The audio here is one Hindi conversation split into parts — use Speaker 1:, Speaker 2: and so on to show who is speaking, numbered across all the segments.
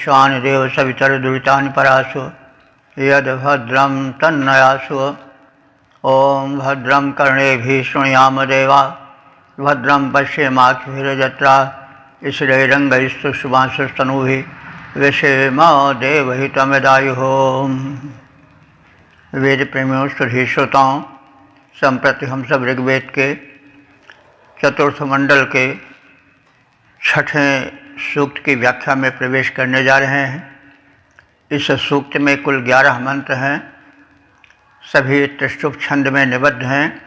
Speaker 1: विश्वानि देव सवितर्दुरितानि परासु यद्भद्रं तन्नयासु। ओं भद्रं कर्णेभिः शृणुयाम देवा भद्रं पश्येमाक्षभिर्यजत्रा स्थिरैरङ्गैस्तुष्टुवांसस्तनूभिः व्यसेम देवहितमेदायुः। वेद प्रेमियों सुधी श्रोताओं, संप्रति हम सब ऋग्वेद के चतुर्थ मंडल के छठें सूक्त की व्याख्या में प्रवेश करने जा रहे हैं। इस सूक्त में कुल 11 मंत्र हैं, सभी त्रिष्टुप छंद में निबद्ध हैं।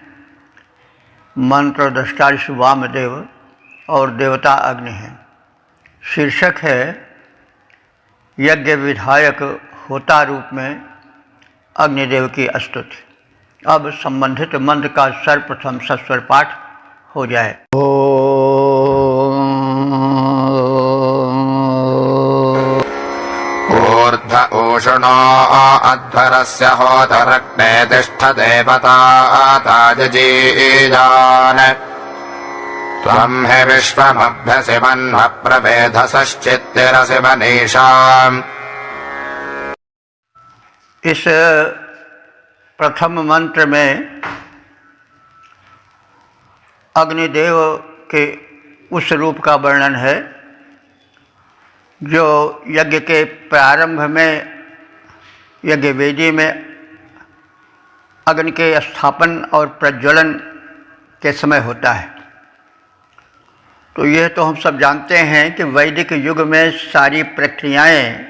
Speaker 1: मंत्र दृष्टा ऋषि वामदेव और देवता अग्नि हैं। शीर्षक है यज्ञ विधायक होता रूप में अग्निदेव की स्तुति। अब संबंधित मंत्र का सर्वप्रथम सस्वर पाठ हो जाए।
Speaker 2: ऊर्ध्व ऊषणो अध्वरस्य होतरग्ने तिष्ठ देवता ताजजीजान त्वं हि विश्वमभ्यसिमन्व प्रवेधसश्चित्तिरसि मनीषाम्।
Speaker 1: इस प्रथम मंत्र में अग्निदेव के उस रूप का वर्णन है जो यज्ञ के प्रारंभ में यज्ञ वेदी में अग्नि के स्थापन और प्रज्वलन के समय होता है। तो यह तो हम सब जानते हैं कि वैदिक युग में सारी प्रक्रियाएं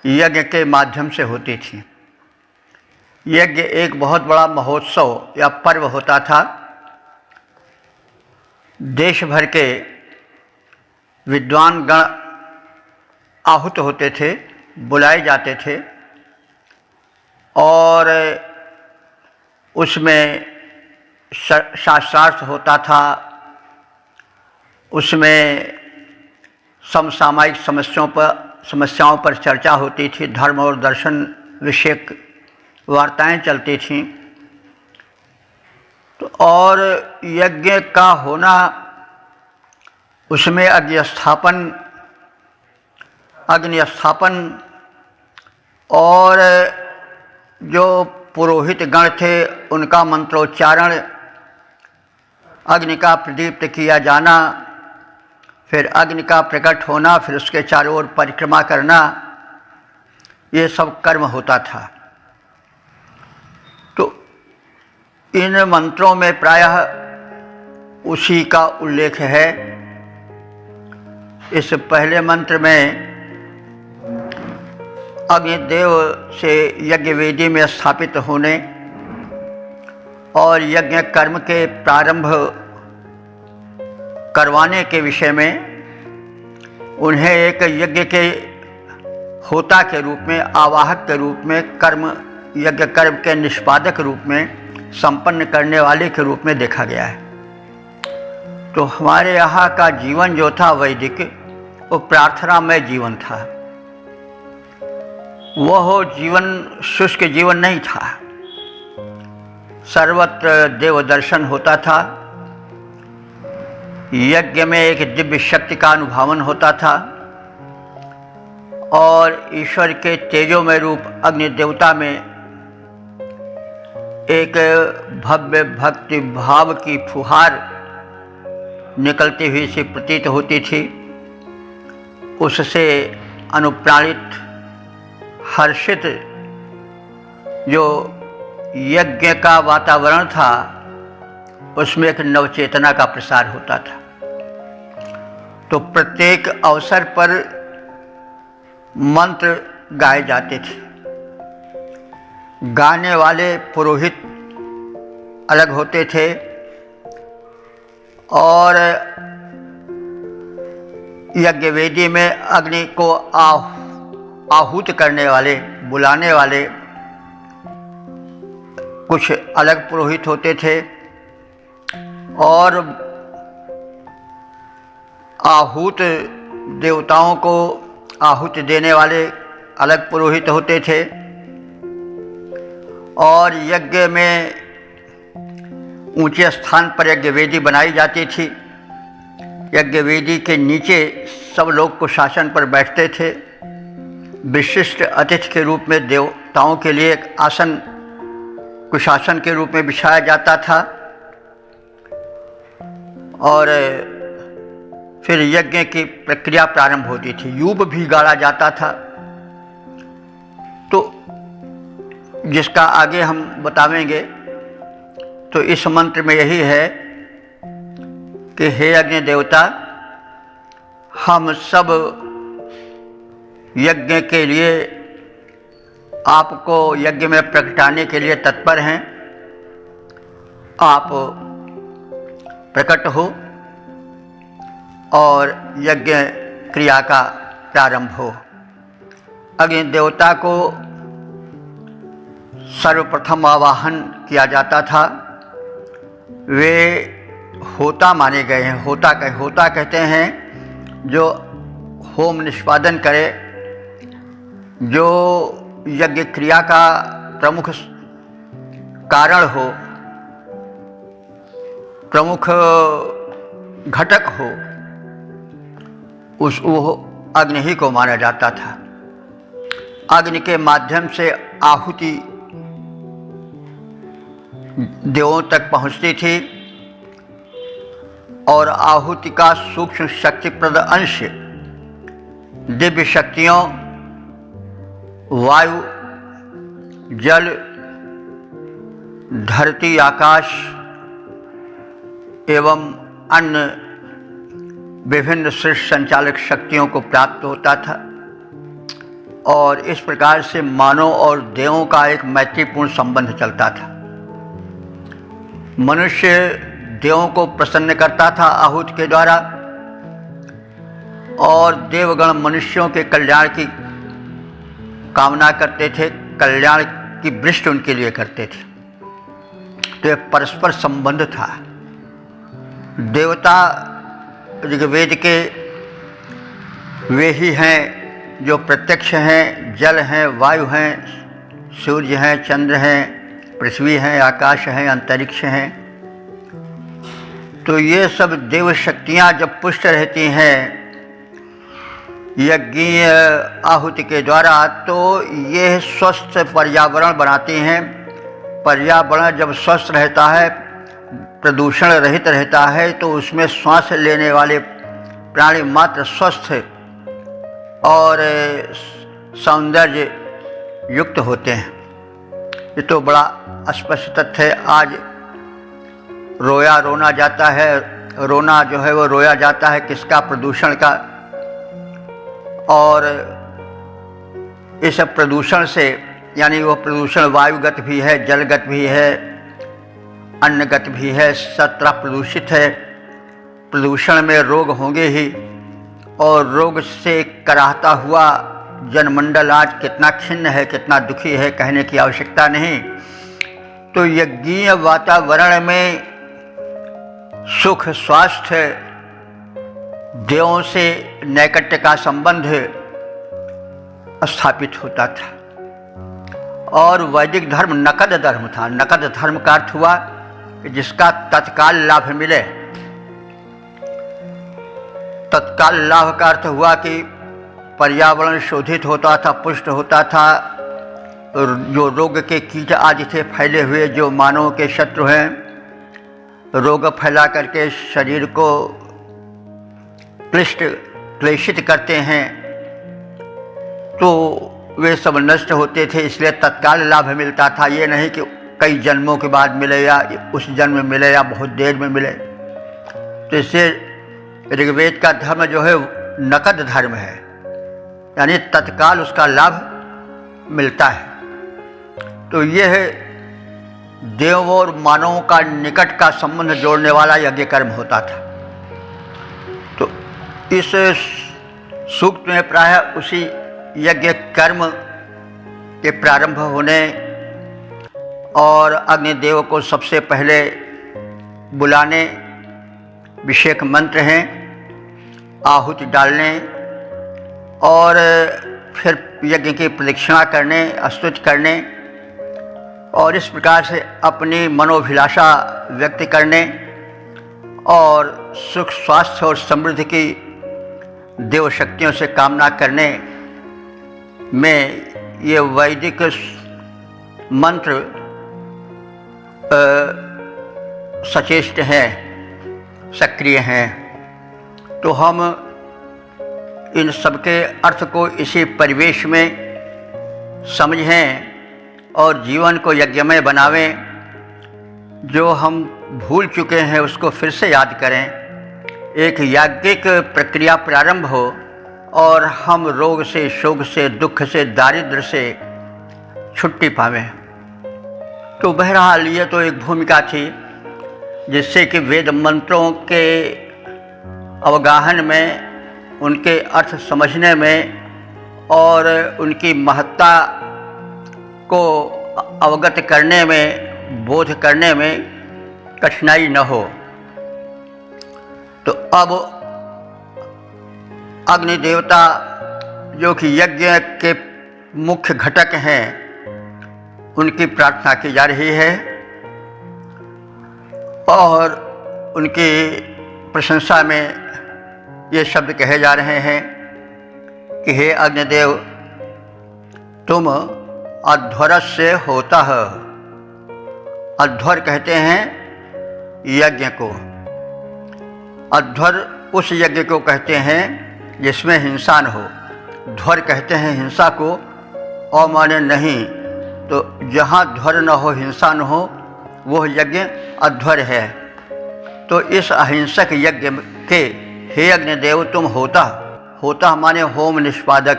Speaker 1: यज्ञ के माध्यम से होती थी। यज्ञ एक बहुत बड़ा महोत्सव या पर्व होता था। देश भर के विद्वान गण आहूत होते थे, बुलाए जाते थे और उसमें शास्त्रार्थ होता था। उसमें समसामयिक समस्याओं पर चर्चा होती थी। धर्म और दर्शन विषयक वार्ताएं चलती थीं। तो और यज्ञ का होना, उसमें अग्नि स्थापन और जो पुरोहित गण थे उनका मंत्रोच्चारण, अग्नि का प्रदीप्त किया जाना, फिर अग्नि का प्रकट होना, फिर उसके चारों ओर परिक्रमा करना, ये सब कर्म होता था। तो इन मंत्रों में प्रायः उसी का उल्लेख है। इस पहले मंत्र में अग्निदेव से यज्ञ वेदी में स्थापित होने और यज्ञ कर्म के प्रारंभ करवाने के विषय में, उन्हें एक यज्ञ के होता के रूप में, आवाहक के रूप में, यज्ञ कर्म के निष्पादक रूप में, संपन्न करने वाले के रूप में देखा गया है। तो हमारे यहाँ का जीवन जो था वैदिक, वो प्रार्थनामय जीवन था। वह जीवन शुष्क जीवन नहीं था। सर्वत्र देव दर्शन होता था। यज्ञ में एक दिव्य शक्ति का अनुभावन होता था और ईश्वर के तेजोमय रूप अग्नि देवता में एक भव्य भक्ति भाव की फुहार निकलती हुई सी प्रतीत होती थी। उससे अनुप्राणित, हर्षित जो यज्ञ का वातावरण था, उसमें एक नवचेतना का प्रसार होता था। तो प्रत्येक अवसर पर मंत्र गाए जाते थे। गाने वाले पुरोहित अलग होते थे और यज्ञ वेदी में अग्नि को आहूत करने वाले, बुलाने वाले कुछ अलग पुरोहित होते थे और आहूत देवताओं को आहुति देने वाले अलग पुरोहित होते थे। और यज्ञ में ऊंचे स्थान पर यज्ञ वेदी बनाई जाती थी यज्ञ वेदी के नीचे सब लोग कुशासन पर बैठते थे। विशिष्ट अतिथि के रूप में देवताओं के लिए एक आसन कुशासन के रूप में बिछाया जाता था और फिर यज्ञ की प्रक्रिया प्रारंभ होती थी। यूप भी गाड़ा जाता था। तो जिसका आगे हम बतावेंगे, तो इस मंत्र में यही है कि हे अग्नि देवता, हम सब यज्ञ के लिए आपको यज्ञ में प्रकटाने के लिए तत्पर हैं। आप प्रकट हो और यज्ञ क्रिया का प्रारंभ हो। अग्नि देवता को सर्वप्रथम आवाहन किया जाता था। वे होता माने गए हैं। होता कहते हैं जो होम निष्पादन करे, जो यज्ञ क्रिया का प्रमुख कारण हो, प्रमुख घटक हो, वो अग्नि ही को माना जाता था। अग्नि के माध्यम से आहुति देवों तक पहुंचती थी और आहुति का सूक्ष्म शक्तिप्रद अंश दिव्य शक्तियों वायु, जल, धरती, आकाश एवं अन्य विभिन्न सृष्टि संचालक शक्तियों को प्राप्त होता था और इस प्रकार से मानव और देवों का एक मैत्रीपूर्ण संबंध चलता था। मनुष्य देवों को प्रसन्न करता था आहुति के द्वारा और देवगण मनुष्यों के कल्याण की कामना करते थे, कल्याण की वृष्टि उनके लिए करते थे। तो एक परस्पर संबंध था। देवता ऋग्वेद के वे ही हैं जो प्रत्यक्ष हैं, जल हैं, वायु हैं, सूर्य हैं, चंद्र हैं, पृथ्वी हैं, आकाश हैं, अंतरिक्ष हैं। तो ये सब देव शक्तियाँ जब पुष्ट रहती हैं यज्ञीय आहुति के द्वारा, तो ये स्वस्थ पर्यावरण बनाती हैं। पर्यावरण जब स्वस्थ रहता है, प्रदूषण रहित रहता है, तो उसमें श्वास लेने वाले प्राणी मात्र स्वस्थ और सौंदर्य युक्त होते हैं। ये तो बड़ा स्पष्ट तथ्य है। आज रोना जाता है, रोना जो है वो रोया जाता है किसका? प्रदूषण का। और इस प्रदूषण से, यानी वो प्रदूषण वायुगत भी है, जलगत भी है, अन्नगत भी है, सत्रह प्रदूषित है। प्रदूषण में रोग होंगे ही और रोग से कराहता हुआ जनमंडल आज कितना खिन्न है, कितना दुखी है, कहने की आवश्यकता नहीं। तो यज्ञीय वातावरण में सुख, स्वास्थ्य, देवों से नैकट्य का संबंध स्थापित होता था। और वैदिक धर्म नकद धर्म था। नकद धर्म का अर्थ हुआ कि जिसका तत्काल लाभ मिले। तत्काल लाभ का अर्थ हुआ कि पर्यावरण शोधित होता था, पुष्ट होता था। जो रोग के कीट आदि थे फैले हुए, जो मानव के शत्रु हैं, रोग फैला करके शरीर को क्लेशित करते हैं, तो वे सब नष्ट होते थे। इसलिए तत्काल लाभ मिलता था। ये नहीं कि कई जन्मों के बाद मिले या उस जन्म में मिले या बहुत देर में मिले। तो इससे ऋग्वेद का धर्म जो है नकद धर्म है, यानी तत्काल उसका लाभ मिलता है। तो ये है देव और मानवों का निकट का संबंध जोड़ने वाला यज्ञ कर्म होता था। तो इस सूक्त में प्रायः उसी यज्ञ कर्म के प्रारंभ होने और अग्निदेव को सबसे पहले बुलाने, अभिषेक मंत्र हैं, आहुति डालने और फिर यज्ञ की प्रदक्षिणा करने, स्तुति करने और इस प्रकार से अपनी मनोभिलाषा व्यक्त करने और सुख स्वास्थ्य और समृद्धि की देव शक्तियों से कामना करने में ये वैदिक मंत्र सचेष्ट हैं, सक्रिय हैं। तो हम इन सबके अर्थ को इसी परिवेश में समझें और जीवन को यज्ञमय बनावें। जो हम भूल चुके हैं उसको फिर से याद करें, एक याज्ञिक प्रक्रिया प्रारंभ हो और हम रोग से, शोक से, दुख से, दारिद्र्य से छुट्टी पावें। तो बहरहाल ये तो एक भूमिका थी जिससे कि वेद मंत्रों के अवगाहन में, उनके अर्थ समझने में और उनकी महत्ता को अवगत करने में, बोध करने में कठिनाई न हो। तो अब अग्नि देवता जो कि यज्ञ के मुख्य घटक हैं, उनकी प्रार्थना की जा रही है और उनकी प्रशंसा में ये शब्द कहे जा रहे हैं कि हे अग्निदेव, तुम अध्वरस्य होता है। अध्वर कहते हैं यज्ञ को। अध्वर उस यज्ञ को कहते हैं जिसमें हिंसा न हो। ध्वर कहते हैं हिंसा को, और माने नहीं। तो जहाँ ध्वर न हो, हिंसा न हो, वह यज्ञ अध्वर है। तो इस अहिंसक यज्ञ के हे अग्निदेव तुम होता, होता माने होम निष्पादक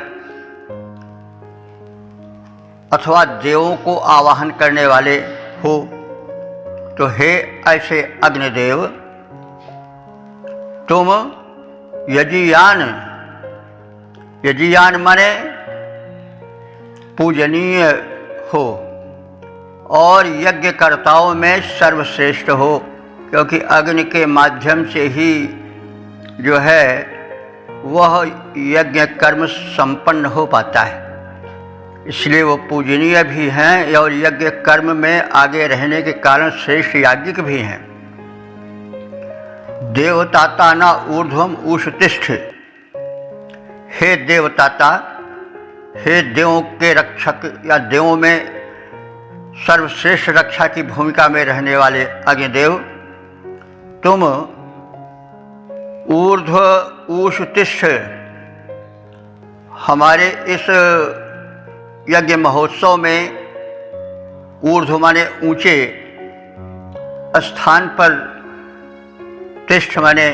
Speaker 1: अथवा देवों को आवाहन करने वाले हो। तो हे ऐसे अग्निदेव, तुम यजीयान, यजीयान माने पूजनीय हो और यज्ञकर्ताओं में सर्वश्रेष्ठ हो, क्योंकि अग्नि के माध्यम से ही जो है वह यज्ञ कर्म संपन्न हो पाता है। इसलिए वो पूजनीय भी हैं और यज्ञ कर्म में आगे रहने के कारण श्रेष्ठ याज्ञिक भी हैं। देवताता न ऊर्ध्वम ऊषतिष्ठ, हे देवताता, हे देवों के रक्षक या देवों में सर्वश्रेष्ठ रक्षा की भूमिका में रहने वाले अग्निदेव, तुम ऊर्ध्व ऊषतिष्ठ, हमारे इस यज्ञ महोत्सव में ऊर्ध्व माने ऊंचे स्थान पर, तिष्ठ माने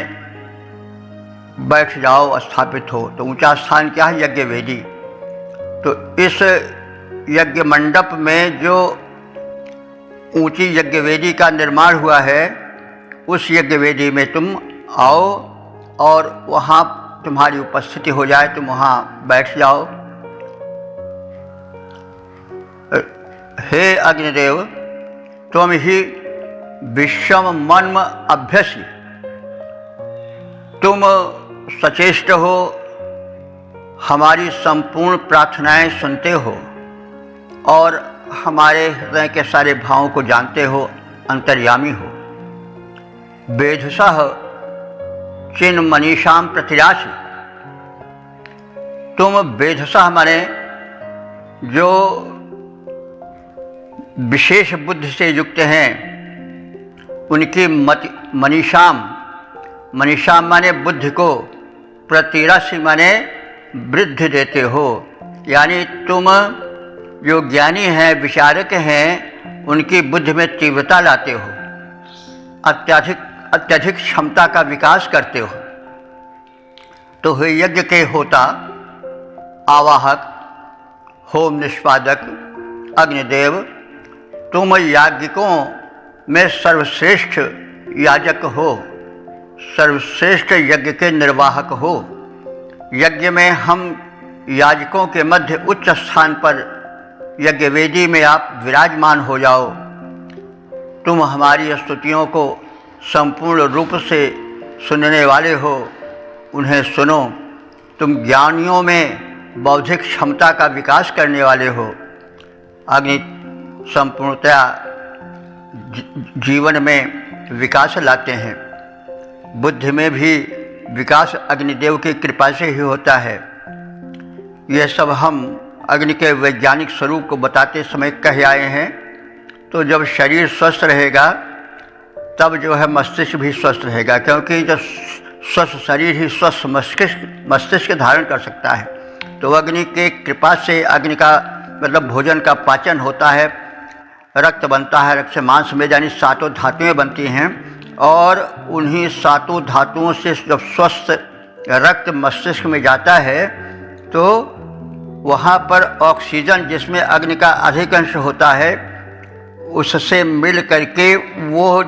Speaker 1: बैठ जाओ, स्थापित हो। तो ऊंचा स्थान क्या है? यज्ञ वेदी। तो इस यज्ञ मंडप में जो ऊंची यज्ञ वेदी का निर्माण हुआ है, उस यज्ञ वेदी में तुम आओ और वहाँ तुम्हारी उपस्थिति हो जाए, तुम वहाँ बैठ जाओ। हे अग्निदेव, तुम ही विश्वम मन्म अभ्यसी, तुम सचेष्ट हो, हमारी संपूर्ण प्रार्थनाएं सुनते हो और हमारे हृदय के सारे भावों को जानते हो, अंतर्यामी हो। वेधसः चिन्ह मनीषाम प्रतिराशि, तुम वेधसः माने जो विशेष बुद्धि से युक्त हैं, उनकी मनीषाम, मनीषाम माने बुद्धि को, प्रतिराशि माने वृद्धि देते हो। यानी तुम जो ज्ञानी हैं, विचारक हैं, उनकी बुद्धि में तीव्रता लाते हो, अत्यधिक क्षमता का विकास करते हो। तो हे यज्ञ के होता, आवाहक, होम निष्पादक अग्निदेव, तुम याज्ञिकों में सर्वश्रेष्ठ याजक हो, सर्वश्रेष्ठ यज्ञ के निर्वाहक हो। यज्ञ में हम याजकों के मध्य उच्च स्थान पर यज्ञ वेदी में आप विराजमान हो जाओ। तुम हमारी स्तुतियों को संपूर्ण रूप से सुनने वाले हो, उन्हें सुनो। तुम ज्ञानियों में बौद्धिक क्षमता का विकास करने वाले हो। अग्नि संपूर्णतया जीवन में विकास लाते हैं। बुद्धि में भी विकास अग्निदेव की कृपा से ही होता है। यह सब हम अग्नि के वैज्ञानिक स्वरूप को बताते समय कह आए हैं। तो जब शरीर स्वस्थ रहेगा तब जो है मस्तिष्क भी स्वस्थ रहेगा, क्योंकि जब स्वस्थ शरीर ही स्वस्थ मस्तिष्क धारण कर सकता है। तो अग्नि के कृपा से अग्नि का मतलब भोजन का पाचन होता है, रक्त बनता है, रक्त से मांस में यानी 7 धातुएं बनती हैं, और उन्हीं 7 धातुओं से जब स्वस्थ रक्त मस्तिष्क में जाता है तो वहाँ पर ऑक्सीजन जिसमें अग्नि का अधिक अंश होता है उससे मिल करके वो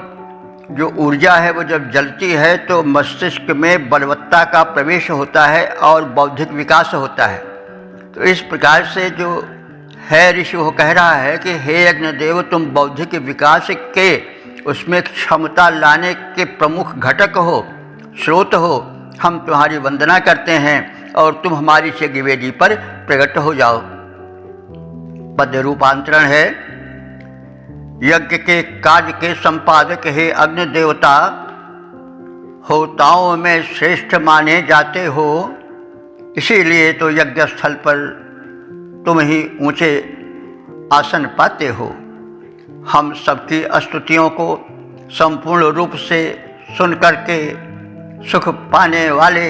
Speaker 1: जो ऊर्जा है वो जब जलती है तो मस्तिष्क में बलवत्ता का प्रवेश होता है और बौद्धिक विकास होता है। तो इस प्रकार से जो है ऋषि वो कह रहा है कि हे अग्निदेव, तुम बौद्धिक विकास के उसमें क्षमता लाने के प्रमुख घटक हो, स्रोत हो। हम तुम्हारी वंदना करते हैं और तुम हमारी यज्ञवेदी पर प्रकट हो जाओ। पद्य रूपांतरण है, यज्ञ के कार्य के संपादक हे अग्नि देवता, होताओं में श्रेष्ठ माने जाते हो, इसीलिए तो यज्ञ स्थल पर तुम ही ऊंचे आसन पाते हो। हम सबकी स्तुतियों को संपूर्ण रूप से सुन करके सुख पाने वाले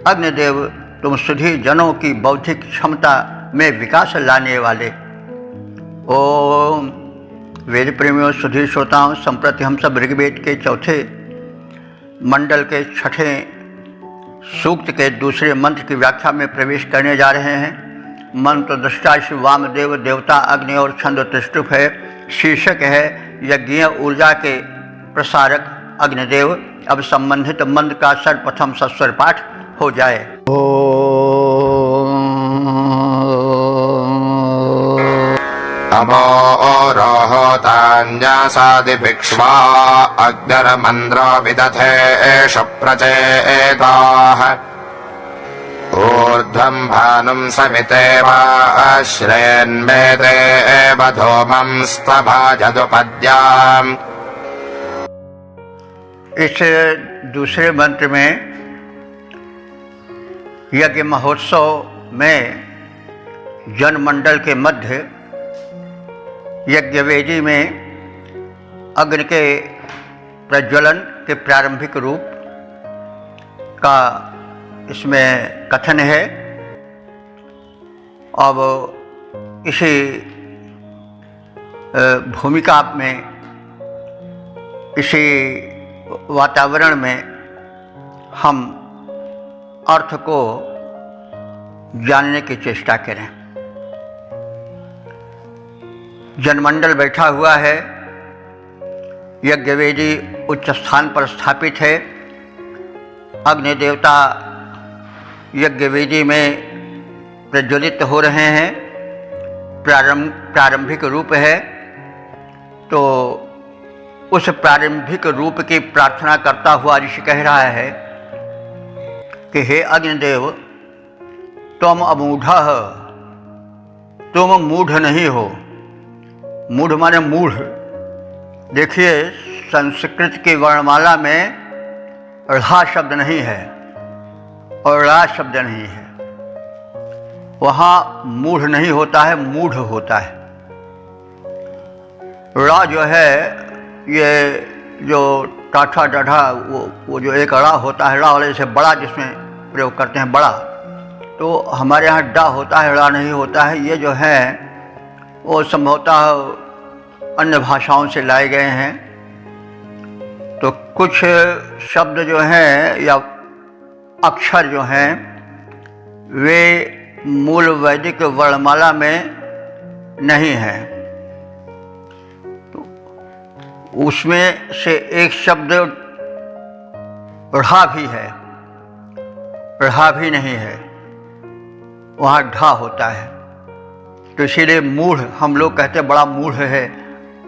Speaker 1: अग्निदेव, तुम सुधी जनों की बौद्धिक क्षमता में विकास लाने वाले। ओम वेद प्रेमियों, सुधी श्रोताओं, संप्रति हम सब ऋग्वेद के 4 मंडल के 6 सूक्त के दूसरे मंत्र की व्याख्या में प्रवेश करने जा रहे हैं। मंत्र दृष्टा श्री वामदेव देवता अग्नि और छंद त्रिष्टुप है। शीर्षक है यज्ञीय ऊर्जा के प्रसारक अग्निदेव। अब संबंधित मंत्र का सर्वप्रथम सस्वर पाठ हो जाए।
Speaker 2: नमो रोहोतान्यासादिभिक्ष्वा अग्निर्मन्द्रो विदधे एष प्रचेताः। ऊर्ध्वं भानुं सवितेव श्रेन्वेदेव धूमं स्तभाजदुपद्याम्।
Speaker 1: इस दूसरे मंत्र में यज्ञ महोत्सव में जनमंडल के मध्य यज्ञवेदी में अग्नि के प्रज्वलन के प्रारंभिक रूप का इसमें कथन है। अब इसी भूमिका में, इसी वातावरण में हम अर्थ को जानने की चेष्टा करें। जनमंडल बैठा हुआ है, यज्ञवेदी उच्च स्थान पर स्थापित है। अग्नि देवता यज्ञवेदी में प्रज्वलित हो रहे हैं, प्रारंभिक रूप है। तो उस प्रारंभिक रूप की प्रार्थना करता हुआ ऋषि कह रहा है कि हे अग्निदेव, तुम अमूढ़ः, तुम मूढ़ नहीं हो। मूढ़ माने मूढ़। देखिए, संस्कृत की वर्णमाला में ढ़ा शब्द नहीं है और ड़ा शब्द नहीं है। वहाँ मूढ़ नहीं होता है, मूढ़ होता है। ड़ा जो है, ये जो टाठा डाढ़ा वो जो एक ड़ा होता है, ड़ा वाले से बड़ा जिसमें प्रयोग करते हैं, बड़ा। तो हमारे यहाँ डा होता है, ड़ा नहीं होता है। ये जो है वो संभवतः अन्य भाषाओं से लाए गए हैं। तो कुछ शब्द जो हैं या अक्षर जो हैं वे मूल वैदिक वर्णमाला में नहीं हैं। तो उसमें से एक शब्द ढ़ा भी है, ढ़ा भी नहीं है, वहाँ ढा होता है। तो इसीलिए मूढ़ हम लोग कहते हैं बड़ा मूढ़ है,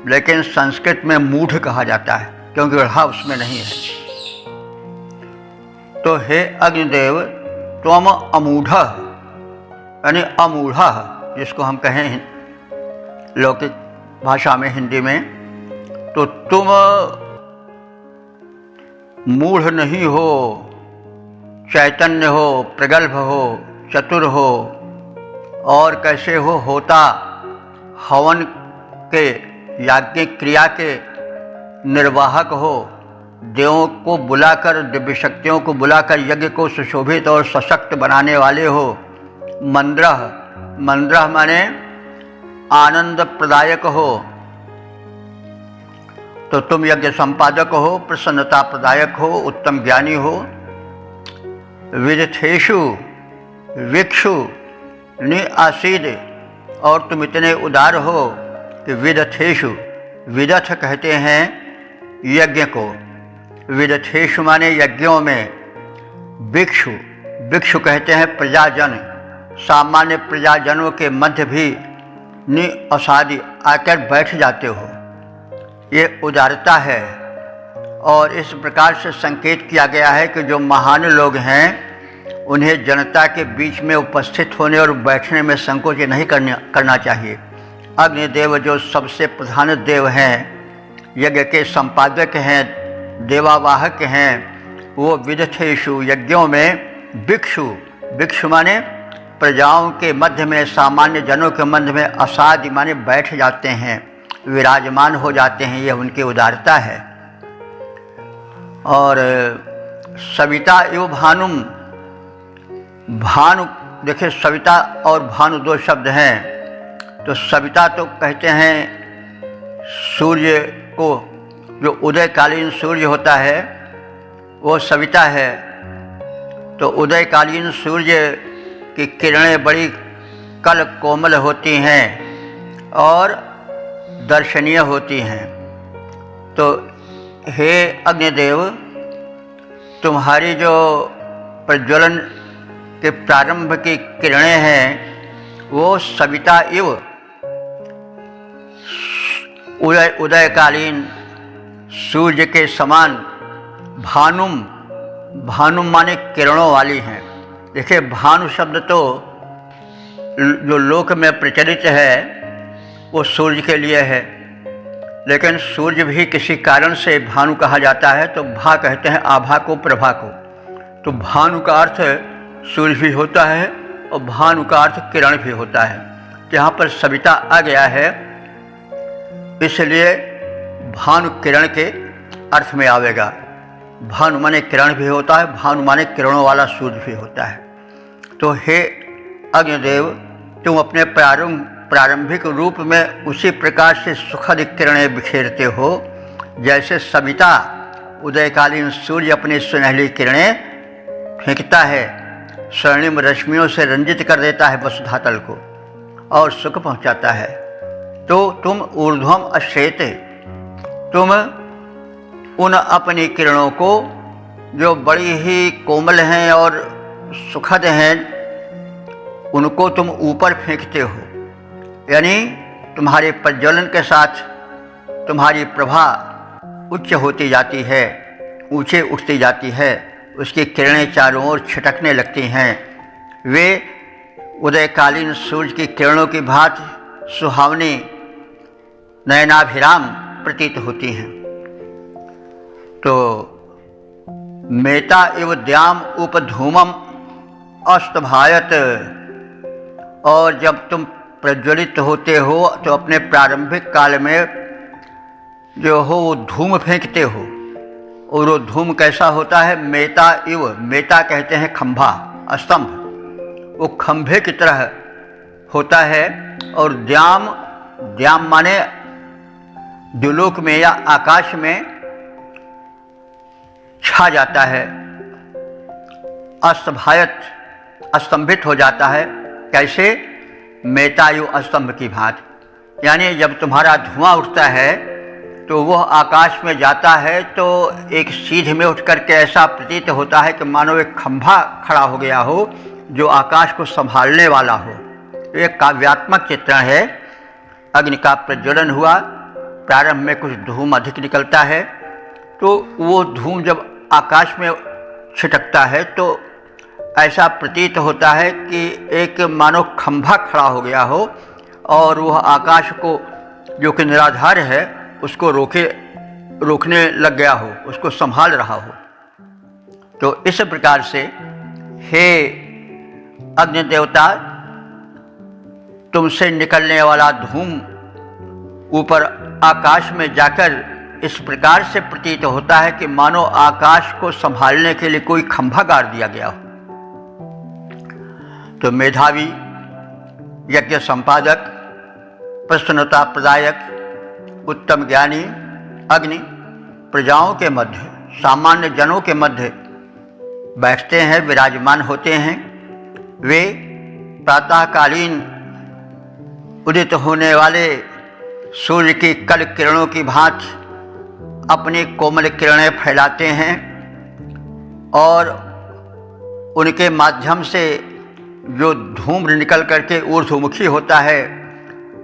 Speaker 1: लेकिन संस्कृत में मूढ़ कहा जाता है क्योंकि ढ़ा उसमें नहीं है। तो हे अग्निदेव, त्वम अमूढ़ यानी अमूढ़, जिसको हम कहें लौकिक भाषा में, हिंदी में, तो तुम मूढ़ नहीं हो, चैतन्य हो, प्रगल्भ हो, चतुर हो, और कैसे हो होता हवन के याज्ञिक क्रिया के निर्वाहक हो, देवों को बुलाकर, दिव्य शक्तियों को बुलाकर यज्ञ को सुशोभित और सशक्त बनाने वाले हो। मंद्रह, मंद्रह माने आनंद प्रदायक हो, तो तुम यज्ञ संपादक हो, प्रसन्नता प्रदायक हो, उत्तम ज्ञानी हो। विदथेषु विक्षु नि आसीद, और तुम इतने उदार हो कि विदथेषु, विदथ कहते हैं यज्ञ को, विदथेषु माने यज्ञों में, भिक्षु, भिक्षु कहते हैं प्रजाजन, सामान्य प्रजाजनों के मध्य भी नि असादी आकर बैठ जाते हो। ये उदारता है। और इस प्रकार से संकेत किया गया है कि जो महान लोग हैं उन्हें जनता के बीच में उपस्थित होने और बैठने में संकोच नहीं करना चाहिए। अग्निदेव जो सबसे प्रधान देव हैं, यज्ञ के संपादक हैं, देवावाहक हैं, वो विदथेषु यज्ञों में भिक्षु, भिक्षु माने प्रजाओं के मध्य में, सामान्य जनों के मध्य में असादि माने बैठ जाते हैं, विराजमान हो जाते हैं। यह उनकी उदारता है। और सविता एवं भानुम, भानु देखिए सविता और भानु दो शब्द हैं। तो सविता तो कहते हैं सूर्य को, जो उदयकालीन सूर्य होता है वो सविता है। तो उदयकालीन सूर्य की किरणें बड़ी कल कोमल होती हैं और दर्शनीय होती हैं। तो हे अग्निदेव, तुम्हारी जो प्रज्वलन के प्रारंभ की किरणें हैं वो सविता इव उदयकालीन सूर्य के समान, भानुम, भानुम माने किरणों वाली हैं। देखिए भानु शब्द तो जो लोक में प्रचलित है वो सूर्य के लिए है, लेकिन सूर्य भी किसी कारण से भानु कहा जाता है। तो भा कहते हैं आभा को, प्रभा को। तो भानु का अर्थ सूर्य भी होता है और भानु का अर्थ किरण भी होता है। यहाँ पर सविता आ गया है, इसलिए भानु किरण के अर्थ में आवेगा। भानु माने किरण भी होता है, भानु माने किरणों वाला सूर्य भी होता है। तो हे अग्निदेव, तुम अपने प्रारंभिक रूप में उसी प्रकार से सुखद किरणें बिखेरते हो जैसे सविता उदयकालीन सूर्य अपनी सुनहली किरणें फेंकता है, स्वर्णिम रश्मियों से रंजित कर देता है वसुधा तल को और सुख पहुंचाता है। तो तुम ऊर्ध्वम अश्रेते, तुम उन अपनी किरणों को जो बड़ी ही कोमल हैं और सुखद हैं, उनको तुम ऊपर फेंकते हो। यानी तुम्हारे प्रज्वलन के साथ तुम्हारी प्रभा उच्च होती जाती है, ऊंचे उठती जाती है, उसकी किरणें चारों ओर छिटकने लगती हैं। वे उदयकालीन सूर्य की किरणों की भांति सुहावनी नयनाभिराम प्रतीत होती हैं। तो मेता इव द्याम उपधूमम अस्तभायत, और जब तुम प्रज्वलित होते हो तो अपने प्रारंभिक काल में जो हो वो धूम फेंकते हो। और वो धूम कैसा होता है? मेता इव, मेता कहते हैं खंभा, स्तंभ, वो खंभे की तरह होता है। और द्याम, द्याम माने द्युलोक में या आकाश में छा जाता है। अस्तभायत, स्तंभित हो जाता है। कैसे? मेतायु स्तंभ की भांति। यानी जब तुम्हारा धुआं उठता है तो वह आकाश में जाता है तो एक सीध में उठ करके ऐसा प्रतीत होता है कि मानो एक खंभा खड़ा हो गया हो जो आकाश को संभालने वाला हो। तो एक काव्यात्मक चित्रण है। अग्नि का प्रज्वलन हुआ, प्रारंभ में कुछ धूम अधिक निकलता है, तो वो धूम जब आकाश में छिटकता है तो ऐसा प्रतीत होता है कि एक मानो खंभा खड़ा हो गया हो और वह आकाश को जो कि निराधार है उसको रोकने लग गया हो, उसको संभाल रहा हो। तो इस प्रकार से हे अग्नि देवता, तुमसे निकलने वाला धूम ऊपर आकाश में जाकर इस प्रकार से प्रतीत होता है कि मानो आकाश को संभालने के लिए कोई खंभा गाड़ दिया गया हो। तो मेधावी, यज्ञ संपादक, प्रसन्नता प्रदायक, उत्तम ज्ञानी अग्नि प्रजाओं के मध्य, सामान्य जनों के मध्य बैठते हैं, विराजमान होते हैं। वे प्रातःकालीन उदित होने वाले सूर्य की कल किरणों की भांति अपनी कोमल किरणें फैलाते हैं और उनके माध्यम से जो धूम्र निकल करके ऊर्ध्वमुखी होता है,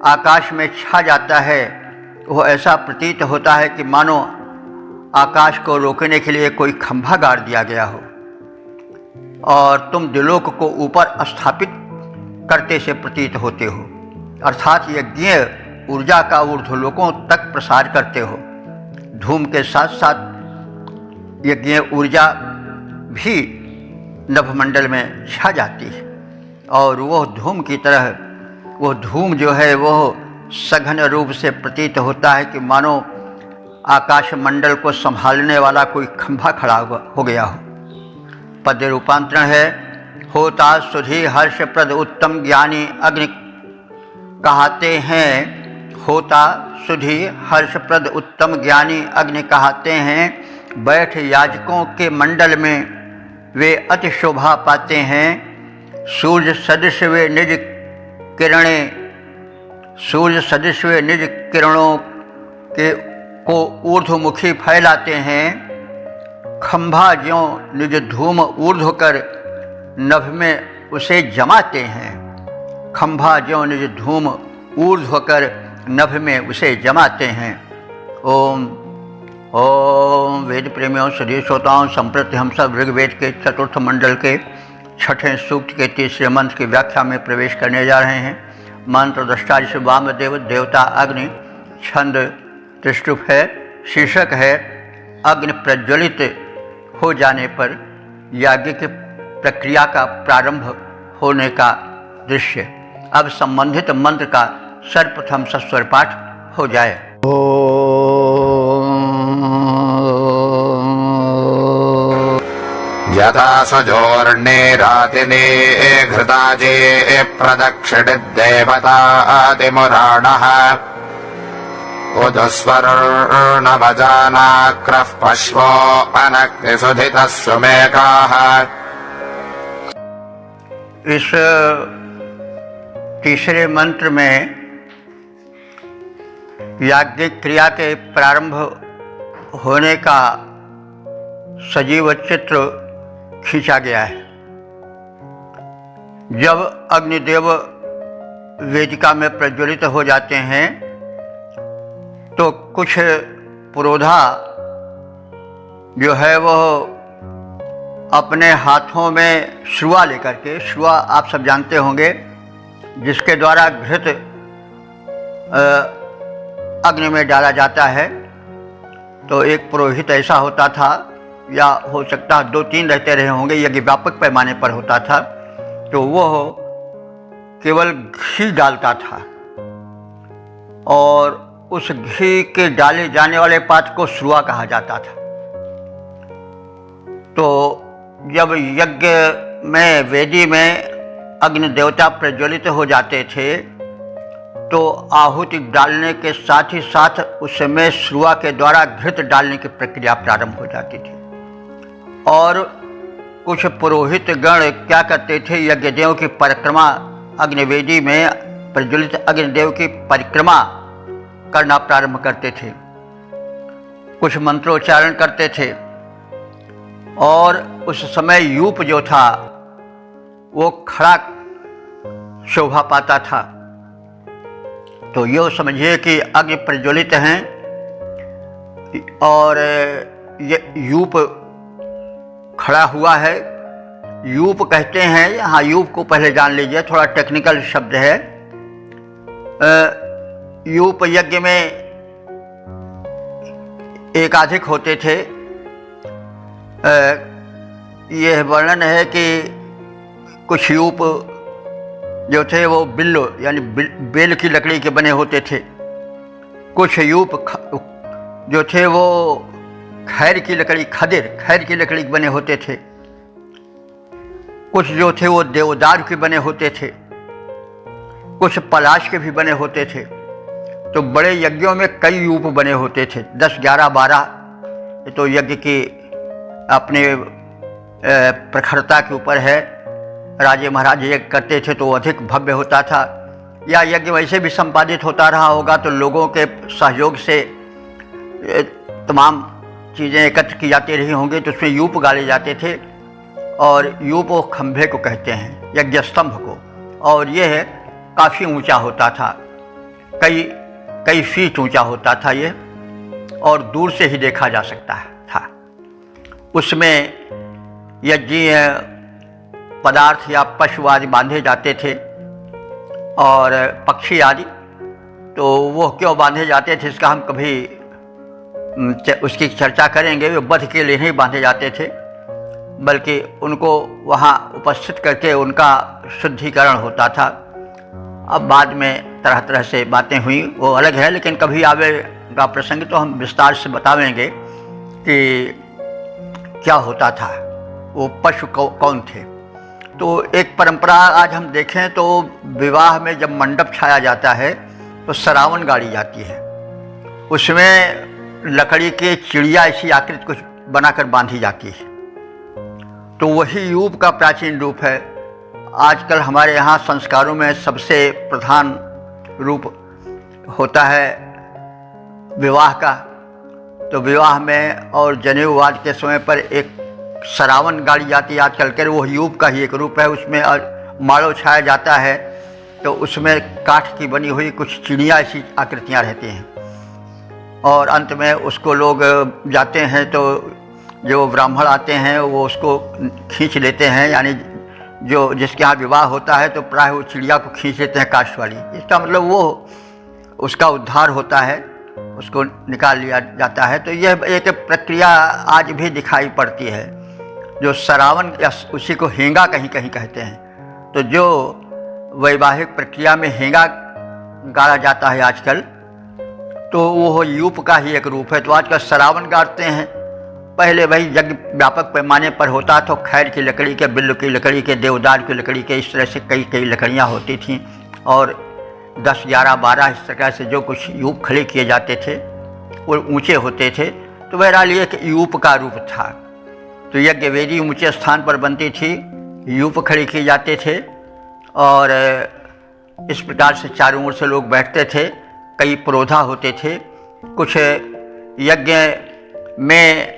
Speaker 1: आकाश में छा जाता है, वो ऐसा प्रतीत होता है कि मानो आकाश को रोकने के लिए कोई खंभा गाड़ दिया गया हो और तुम दिलोक को ऊपर स्थापित करते से प्रतीत होते हो, अर्थात यज्ञ ऊर्जा का ऊर्ध्वलोकों तक प्रसार करते हो। धूम के साथ साथ यज्ञ ऊर्जा भी नभमंडल में छा जाती है और वह धूम की तरह, वो धूम जो है वह सघन रूप से प्रतीत होता है कि मानो आकाश मंडल को संभालने वाला कोई खंभा खड़ा हो गया हो। पद्य रूपांतरण है, होता सुधी हर्षप्रद उत्तम ज्ञानी अग्नि कहाते हैं। होता सुधी हर्षप्रद उत्तम ज्ञानी अग्नि कहाते हैं। बैठ याजकों के मंडल में वे अति शोभा पाते हैं। सूर्य सदृश वे निज किरणें, सूर्य सदृश वे निज किरणों के को ऊर्ध्वमुखी फैलाते हैं। खंभा ज्यों निज धूम ऊर्ध्व कर नभ में उसे जमाते हैं। खंभा ज्यों निज धूम ऊर्ध्व कर नभ में उसे जमाते हैं। ओम ओम वेद प्रेमियों, सदी श्रोताओं, संप्रति हम सब ऋग्वेद के चतुर्थ मंडल के छठे सूक्त के तीसरे मंत्र की व्याख्या में प्रवेश करने जा रहे हैं। मंत्र दृष्टा ऋषि वामदेव, देवता अग्नि, छंद त्रिष्टुप है, शीर्षक है अग्नि प्रज्वलित हो जाने पर याज्ञ की प्रक्रिया का प्रारंभ होने का दृश्य। अब संबंधित मंत्र का सर्वप्रथम सस्वर पाठ हो जाए।
Speaker 2: यथा सुजोर्णेरातिने घृताजे प्रदक्षिणिदेवतातिमुराणः उदस्वरुणभजानाक्रः पश्वो अनग्निसुधितः सुमेकाः।
Speaker 1: इस तीसरे मंत्र में याज्ञिक क्रिया के प्रारंभ होने का सजीव चित्र खींचा गया है। जब अग्निदेव वेदिका में प्रज्वलित हो जाते हैं तो कुछ पुरोधा जो है वह अपने हाथों में श्रुआ लेकर के, श्रुआ आप सब जानते होंगे, जिसके द्वारा घृत अग्नि में डाला जाता है। तो एक पुरोहित ऐसा होता था, या हो सकता है 2-3 रहते रहे होंगे, यज्ञ व्यापक पैमाने पर होता था। तो वह केवल घी डालता था और उस घी के डाले जाने वाले पात्र को श्रुआ कहा जाता था। तो जब यज्ञ में, वेदी में अग्नि देवता प्रज्वलित हो जाते थे तो आहुति डालने के साथ ही साथ उसमें श्रुआ के द्वारा घृत डालने की प्रक्रिया प्रारंभ हो जाती थी। और कुछ पुरोहित गण क्या करते थे, यज्ञदेव की परिक्रमा, अग्निवेदी में प्रज्वलित अग्निदेव की परिक्रमा करना प्रारंभ करते थे। कुछ मंत्रोच्चारण करते थे और उस समय यूप जो था वो खड़ा शोभा पाता था। तो ये समझिए कि अग्नि प्रज्वलित हैं और ये यूप खड़ा हुआ है। यूप कहते हैं, हाँ यूप को पहले जान लीजिए, थोड़ा टेक्निकल शब्द है। यूप यज्ञ में एकाधिक होते थे। यह वर्णन है कि कुछ यूप जो थे वो बिल्लो यानी बेल की लकड़ी के बने होते थे, कुछ यूप जो थे वो खैर की लकड़ी खैर की लकड़ी के बने होते थे, कुछ जो थे वो देवदार के बने होते थे, कुछ पलाश के भी बने होते थे। तो बड़े यज्ञों में कई यूप बने होते थे, 10, 11, 12। तो यज्ञ की अपने प्रखरता के ऊपर है। राजे महाराज यज्ञ करते थे तो अधिक भव्य होता था, या यज्ञ वैसे भी संपादित होता रहा होगा तो लोगों के सहयोग से तमाम चीज़ें एकत्र की जाती रही होंगी, तो उसमें यूप गाड़े जाते थे। और यूप वो खंभे को कहते हैं, यज्ञ स्तंभ को, और यह काफ़ी ऊंचा होता था, कई फीट ऊंचा होता था ये, और दूर से ही देखा जा सकता था। उसमें यज्ञीय पदार्थ या पशु आदि बांधे जाते थे और पक्षी आदि। तो वो क्यों बांधे जाते थे इसका हम कभी उसकी चर्चा करेंगे। वे वध के लिए नहीं बांधे जाते थे, बल्कि उनको वहाँ उपस्थित करके उनका शुद्धिकरण होता था। अब बाद में तरह तरह से बातें हुई, वो अलग है, लेकिन कभी आवेगा प्रसंग तो हम विस्तार से बतावेंगे कि क्या होता था, वो पशु कौन थे। तो एक परंपरा आज हम देखें तो विवाह में जब मंडप छाया जाता है तो सरावन गाड़ी जाती है, उसमें लकड़ी के चिड़िया ऐसी आकृति कुछ बनाकर बांधी जाती है। तो वही यूप का प्राचीन रूप है। आजकल हमारे यहाँ संस्कारों में सबसे प्रधान रूप होता है विवाह का। तो विवाह में और जनेऊवाद के समय पर एक सरावन गाड़ी जाती है, आजकल कर वो यूप का ही एक रूप है। उसमें माड़ो छाया जाता है, तो उसमें काठ की बनी हुई कुछ चिड़िया ऐसी आकृतियाँ रहती हैं, और अंत में उसको लोग जाते हैं तो जो ब्राह्मण आते हैं वो उसको खींच लेते हैं, यानी जो जिसके यहाँ विवाह होता है तो प्राय वो चिड़िया को खींच लेते हैं काठ वाली। इसका मतलब वो उसका उद्धार होता है, उसको निकाल लिया जाता है। तो यह एक प्रक्रिया आज भी दिखाई पड़ती है, जो सरावन या उसी को हेंगा कहीं कहीं कहते हैं। तो जो वैवाहिक प्रक्रिया में हेंगा गाड़ा जाता है आजकल, तो वो यूप का ही एक रूप है। तो आजकल सरावन गाड़ते हैं। पहले वही यज्ञ व्यापक पैमाने पर होता तो खैर की लकड़ी के, बिल्लू की लकड़ी के, देवदार की लकड़ी के, इस तरह से कई लकड़ियाँ होती थीं, और 10, 11, 12 इस तरह से जो कुछ यूप खड़े किए जाते थे वो ऊंचे होते थे। तो बहरहाल ये एक यूप का रूप था। तो यज्ञ वेदी ऊंचे स्थान पर बनती थी, यूप खड़े किए जाते थे, और इस प्रकार से चारों ओर से लोग बैठते थे। कई पुरोधा होते थे। कुछ यज्ञ में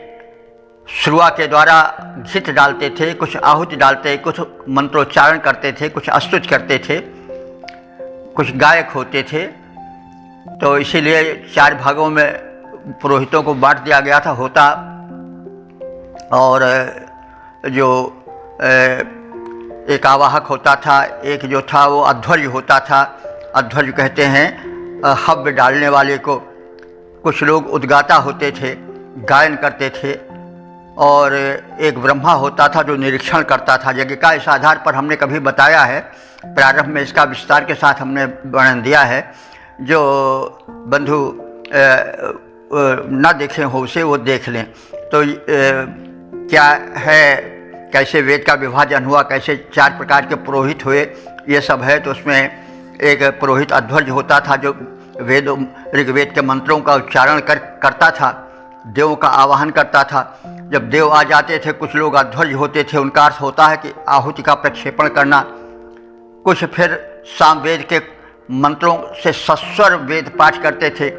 Speaker 1: शुरुआ के द्वारा घृत डालते थे, कुछ आहुति डालते, कुछ मंत्रोच्चारण करते थे, कुछ स्तुति करते थे, कुछ गायक होते थे। तो इसीलिए 4 भागों में पुरोहितों को बांट दिया गया था होता। और जो एक आवाहक होता था, एक जो था वो अध्वर्य होता था। अध्वर्य कहते हैं हव्य डालने वाले को। कुछ लोग उद्गाता होते थे, गायन करते थे, और एक ब्रह्मा होता था जो निरीक्षण करता था। यज्ञ का इस आधार पर हमने कभी बताया है, प्रारंभ में इसका विस्तार के साथ हमने वर्णन दिया है। जो बंधु न देखे हो उसे वो देख लें। तो क्या है, कैसे वेद का विभाजन हुआ, कैसे 4 प्रकार के पुरोहित हुए, ये सब है। तो उसमें एक पुरोहित अध्वर्य होता था जो ऋग्वेद के मंत्रों का उच्चारण करता था, देवों का आवाहन करता था। जब देव आ जाते थे, कुछ लोग अध्वर्य होते थे, उनका अर्थ होता है कि आहुति का प्रक्षेपण करना। कुछ फिर सामवेद के मंत्रों से सस्वर वेद पाठ करते थे।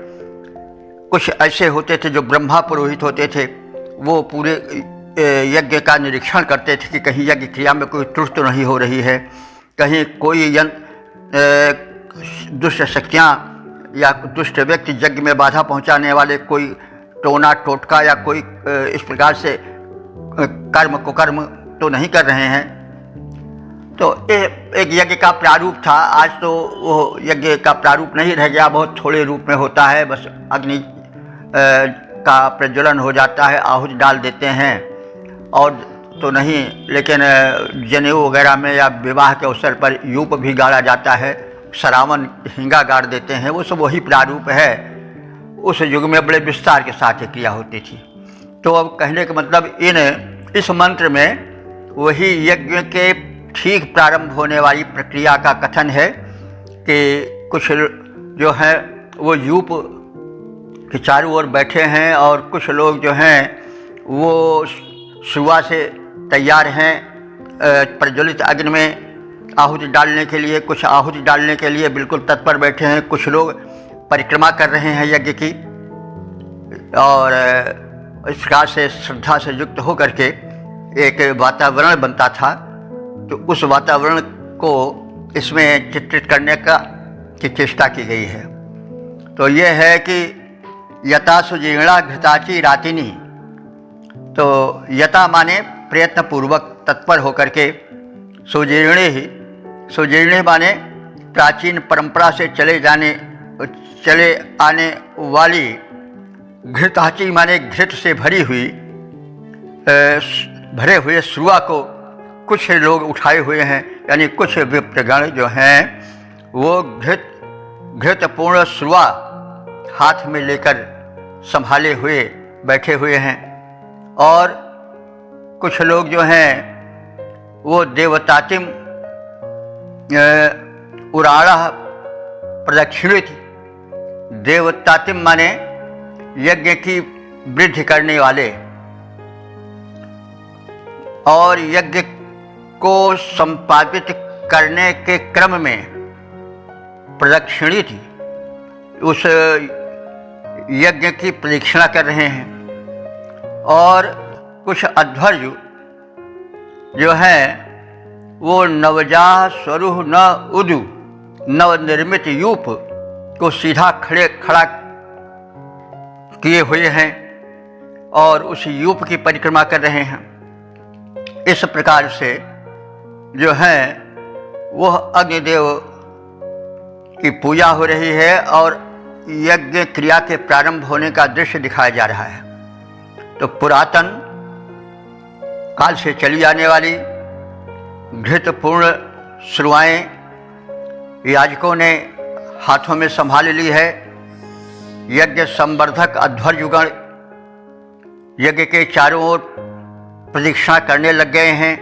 Speaker 1: कुछ ऐसे होते थे जो ब्रह्मा पुरोहित होते थे, वो पूरे यज्ञ का निरीक्षण करते थे कि कहीं यज्ञ क्रिया में कोई त्रुटि तो नहीं हो रही है, कहीं कोई दुष्ट शक्तियाँ या दुष्ट व्यक्ति यज्ञ में बाधा पहुंचाने वाले कोई टोना टोटका या कोई इस प्रकार से कर्म कुकर्म तो नहीं कर रहे हैं। तो एक यज्ञ का प्रारूप था। आज तो वो यज्ञ का प्रारूप नहीं रह गया, बहुत थोड़े रूप में होता है। बस अग्नि का प्रज्वलन हो जाता है, आहुति डाल देते हैं, और तो नहीं, लेकिन जनेऊ वगैरह में या विवाह के अवसर पर यूप भी गाड़ा जाता है, सरावन हिंगा गाड़ देते हैं, वो सब वही प्रारूप है। उस युग में बड़े विस्तार के साथ ये क्रिया होती थी। तो अब कहने का मतलब इस मंत्र में वही यज्ञ के ठीक प्रारंभ होने वाली प्रक्रिया का कथन है कि कुछ जो है वो यूप के चारों ओर बैठे हैं और कुछ लोग जो हैं वो सुबह से तैयार हैं प्रज्वलित अग्नि में आहुति डालने के लिए, कुछ आहुति डालने के लिए बिल्कुल तत्पर बैठे हैं, कुछ लोग परिक्रमा कर रहे हैं यज्ञ की, और इस प्रकार से श्रद्धा से युक्त होकर के एक वातावरण बनता था। तो उस वातावरण को इसमें चित्रित करने की चेष्टा की गई है। तो ये है कि यथा सुजीर्णा घृताची रातिनी, तो यथा माने प्रयत्न पूर्वक तत्पर होकर के, सुजीर्णे माने प्राचीन परंपरा से चले आने वाली, घृताची माने घृत से भरे हुए सुआ को कुछ लोग उठाए हुए हैं, यानी कुछ विप्रगण जो हैं वो घृतपूर्ण सुआ हाथ में लेकर संभाले हुए बैठे हुए हैं, और कुछ लोग जो हैं वो देवतातिम उराड़ा प्रदक्षिणित, देवतातिम माने यज्ञ की वृद्धि करने वाले, और यज्ञ को संपादित करने के क्रम में प्रदक्षिणी थी, उस यज्ञ की प्रदक्षिणा कर रहे हैं। और कुछ अध्वर्यु जो है वो नवजा स्वरूह न उदु, नवनिर्मित यूप को सीधा खड़ा किए हुए हैं और उस यूप की परिक्रमा कर रहे हैं। इस प्रकार से जो है वह अग्निदेव की पूजा हो रही है और यज्ञ क्रिया के प्रारंभ होने का दृश्य दिखाया जा रहा है। तो पुरातन काल से चली आने वाली घृतपूर्ण श्रुआएं याजकों ने हाथों में संभाल ली है। यज्ञ संवर्धक अध्वर्युगण यज्ञ के चारों ओर प्रदक्षिणा करने लग गए हैं।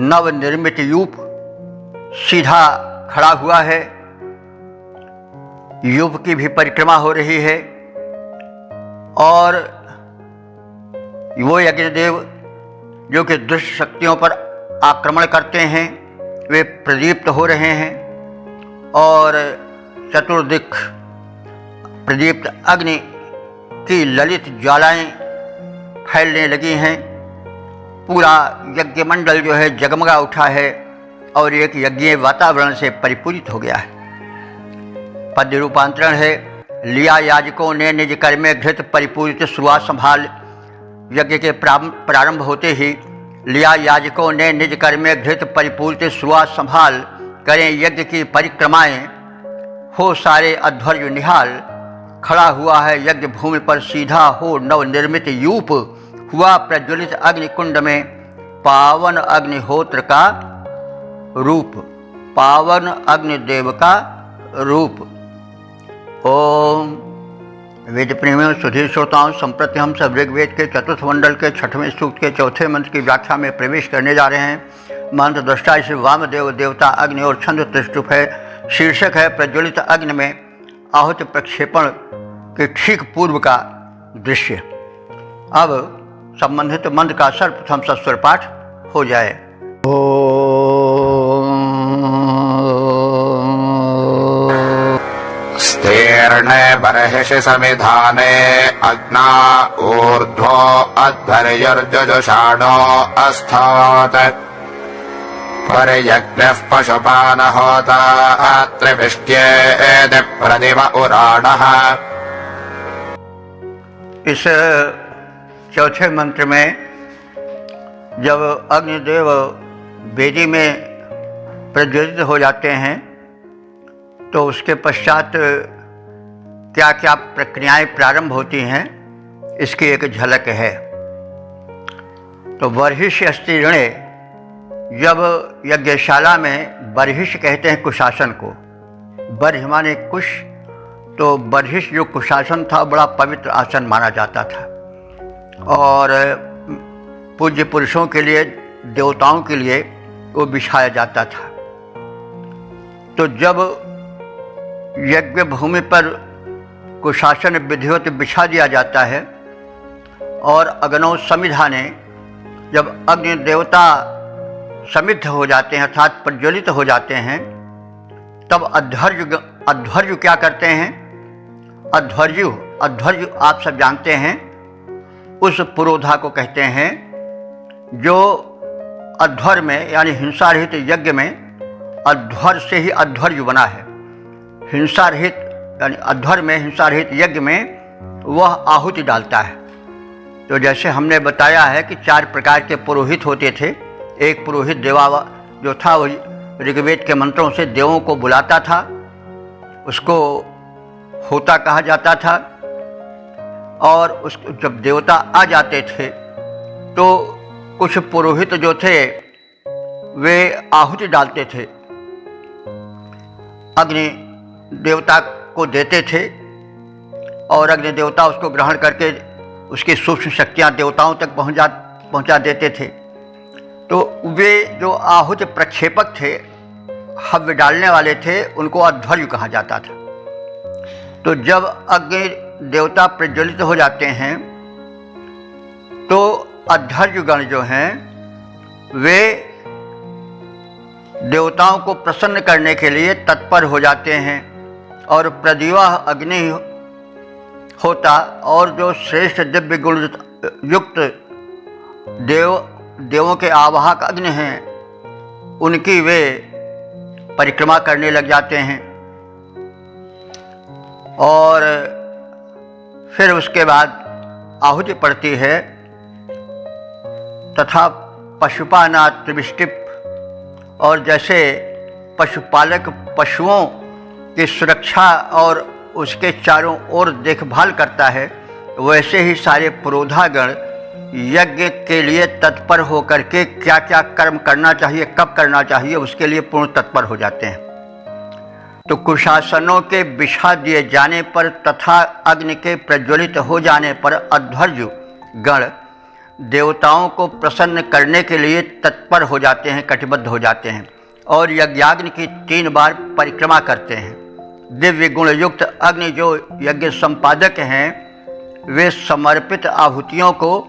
Speaker 1: नवनिर्मित यूप सीधा खड़ा हुआ है, यूप की भी परिक्रमा हो रही है, और वो यज्ञदेव जो कि दुष्ट शक्तियों पर आक्रमण करते हैं वे प्रदीप्त हो रहे हैं, और चतुर्दिक प्रदीप्त अग्नि की ललित ज्वालाएं फैलने लगी हैं। पूरा यज्ञ मंडल जो है जगमगा उठा है और एक यज्ञीय वातावरण से परिपूरित हो गया है। पद्य रूपांतरण है, लिया याजकों ने निज कर्म में घृत परिपूरित श्रुआ संभाल। यज्ञ के प्रारंभ होते ही लिया याजकों ने निज कर्म में घृत परिपूरित श्रुआ संभाल, करें यज्ञ की परिक्रमाएं हो सारे अध्वर्यु निहाल। खड़ा हुआ है यज्ञ भूमि पर सीधा हो नवनिर्मित यूप, हुआ प्रज्वलित अग्नि कुंड में पावन अग्निहोत्र का रूप, पावन अग्निदेव का रूप। ओम वेद प्रेमियों सुधीर श्रोताओं, संप्रति हम सब ऋग्वेद के चतुर्थ मंडल के 6वें सूक्त के 4थे मंत्र की व्याख्या में प्रवेश करने जा रहे हैं। मंत्र दृष्टा श्री वामदेव देवता अग्नि और छंद त्रिष्टुप है। शीर्षक है प्रज्वलित अग्नि में आहुति प्रक्षेपण के ठीक पूर्व का दृश्य। अब संबंधित मंत्र का सर्वप्रथम सस्वर पाठ हो जाए।
Speaker 2: स्तीर्णे बर्हिषि समिधाने अग्ना ऊर्ध्वो अध्वर्युर्जुजुषाणो अस्थात् परयज्ञः पशुपान होता त्रिविष्ट्येति प्रदिव उराणः।
Speaker 1: इस चौथे मंत्र में जब अग्निदेव वेदी में प्रज्वलित हो जाते हैं तो उसके पश्चात क्या क्या प्रक्रियाएं प्रारंभ होती हैं इसकी एक झलक है। तो बर्हिष अस्ति ऋणे, जब यज्ञशाला में बर्हिष कहते हैं कुशासन को, बर्हि माने कुश, तो बर्हिष जो कुशासन था बड़ा पवित्र आसन माना जाता था और पूज्य पुरुषों के लिए, देवताओं के लिए वो बिछाया जाता था। तो जब यज्ञ भूमि पर कुशासन विधिवत बिछा दिया जाता है और अग्नौ समिधाने, जब अग्नि देवता समिद्ध हो जाते हैं अर्थात प्रज्वलित हो जाते हैं, तब अध्वर्यु क्या करते हैं? अध्वर्यु आप सब जानते हैं, उस पुरोधा को कहते हैं जो अध्वर में यानी हिंसा रहित यज्ञ में, अध्वर से ही अध्वर्यु बना है। हिंसा रहित यानी अध्वर में, हिंसा रहित यज्ञ में वह आहुति डालता है। तो जैसे हमने बताया है कि 4 प्रकार के पुरोहित होते थे। एक पुरोहित देवा जो था वो ऋग्वेद के मंत्रों से देवों को बुलाता था, उसको होता कहा जाता था, और उस जब देवता आ जाते थे तो कुछ पुरोहित जो थे वे आहुति डालते थे, अग्नि देवता को देते थे और अग्नि देवता उसको ग्रहण करके उसकी सूक्ष्म शक्तियाँ देवताओं तक पहुँचा देते थे। तो वे जो आहुति प्रक्षेपक थे, हव्य डालने वाले थे, उनको अध्वर्यु कहा जाता था। तो जब अग्नि देवता प्रज्वलित हो जाते हैं तो अध्वर्युगण जो हैं वे देवताओं को प्रसन्न करने के लिए तत्पर हो जाते हैं और प्रदिवाह अग्नि होता और जो श्रेष्ठ दिव्य गुण युक्त देवों के आवाहक अग्नि हैं उनकी वे परिक्रमा करने लग जाते हैं। और फिर उसके बाद आहुति पड़ती है। तथा पशुपाना त्रिविष्टिप, और जैसे पशुपालक पशुओं की सुरक्षा और उसके चारों ओर देखभाल करता है, वैसे ही सारे पुरोधागण यज्ञ के लिए तत्पर होकर के क्या क्या कर्म करना चाहिए, कब करना चाहिए, उसके लिए पूर्ण तत्पर हो जाते हैं। तो कुशासनों के बिछा दिए जाने पर तथा अग्नि के प्रज्वलित हो जाने पर अध्वर्यु गण देवताओं को प्रसन्न करने के लिए तत्पर हो जाते हैं, कटिबद्ध हो जाते हैं और यज्ञाग्नि की 3 बार परिक्रमा करते हैं। दिव्य गुण युक्त अग्नि जो यज्ञ संपादक हैं वे समर्पित आहुतियों को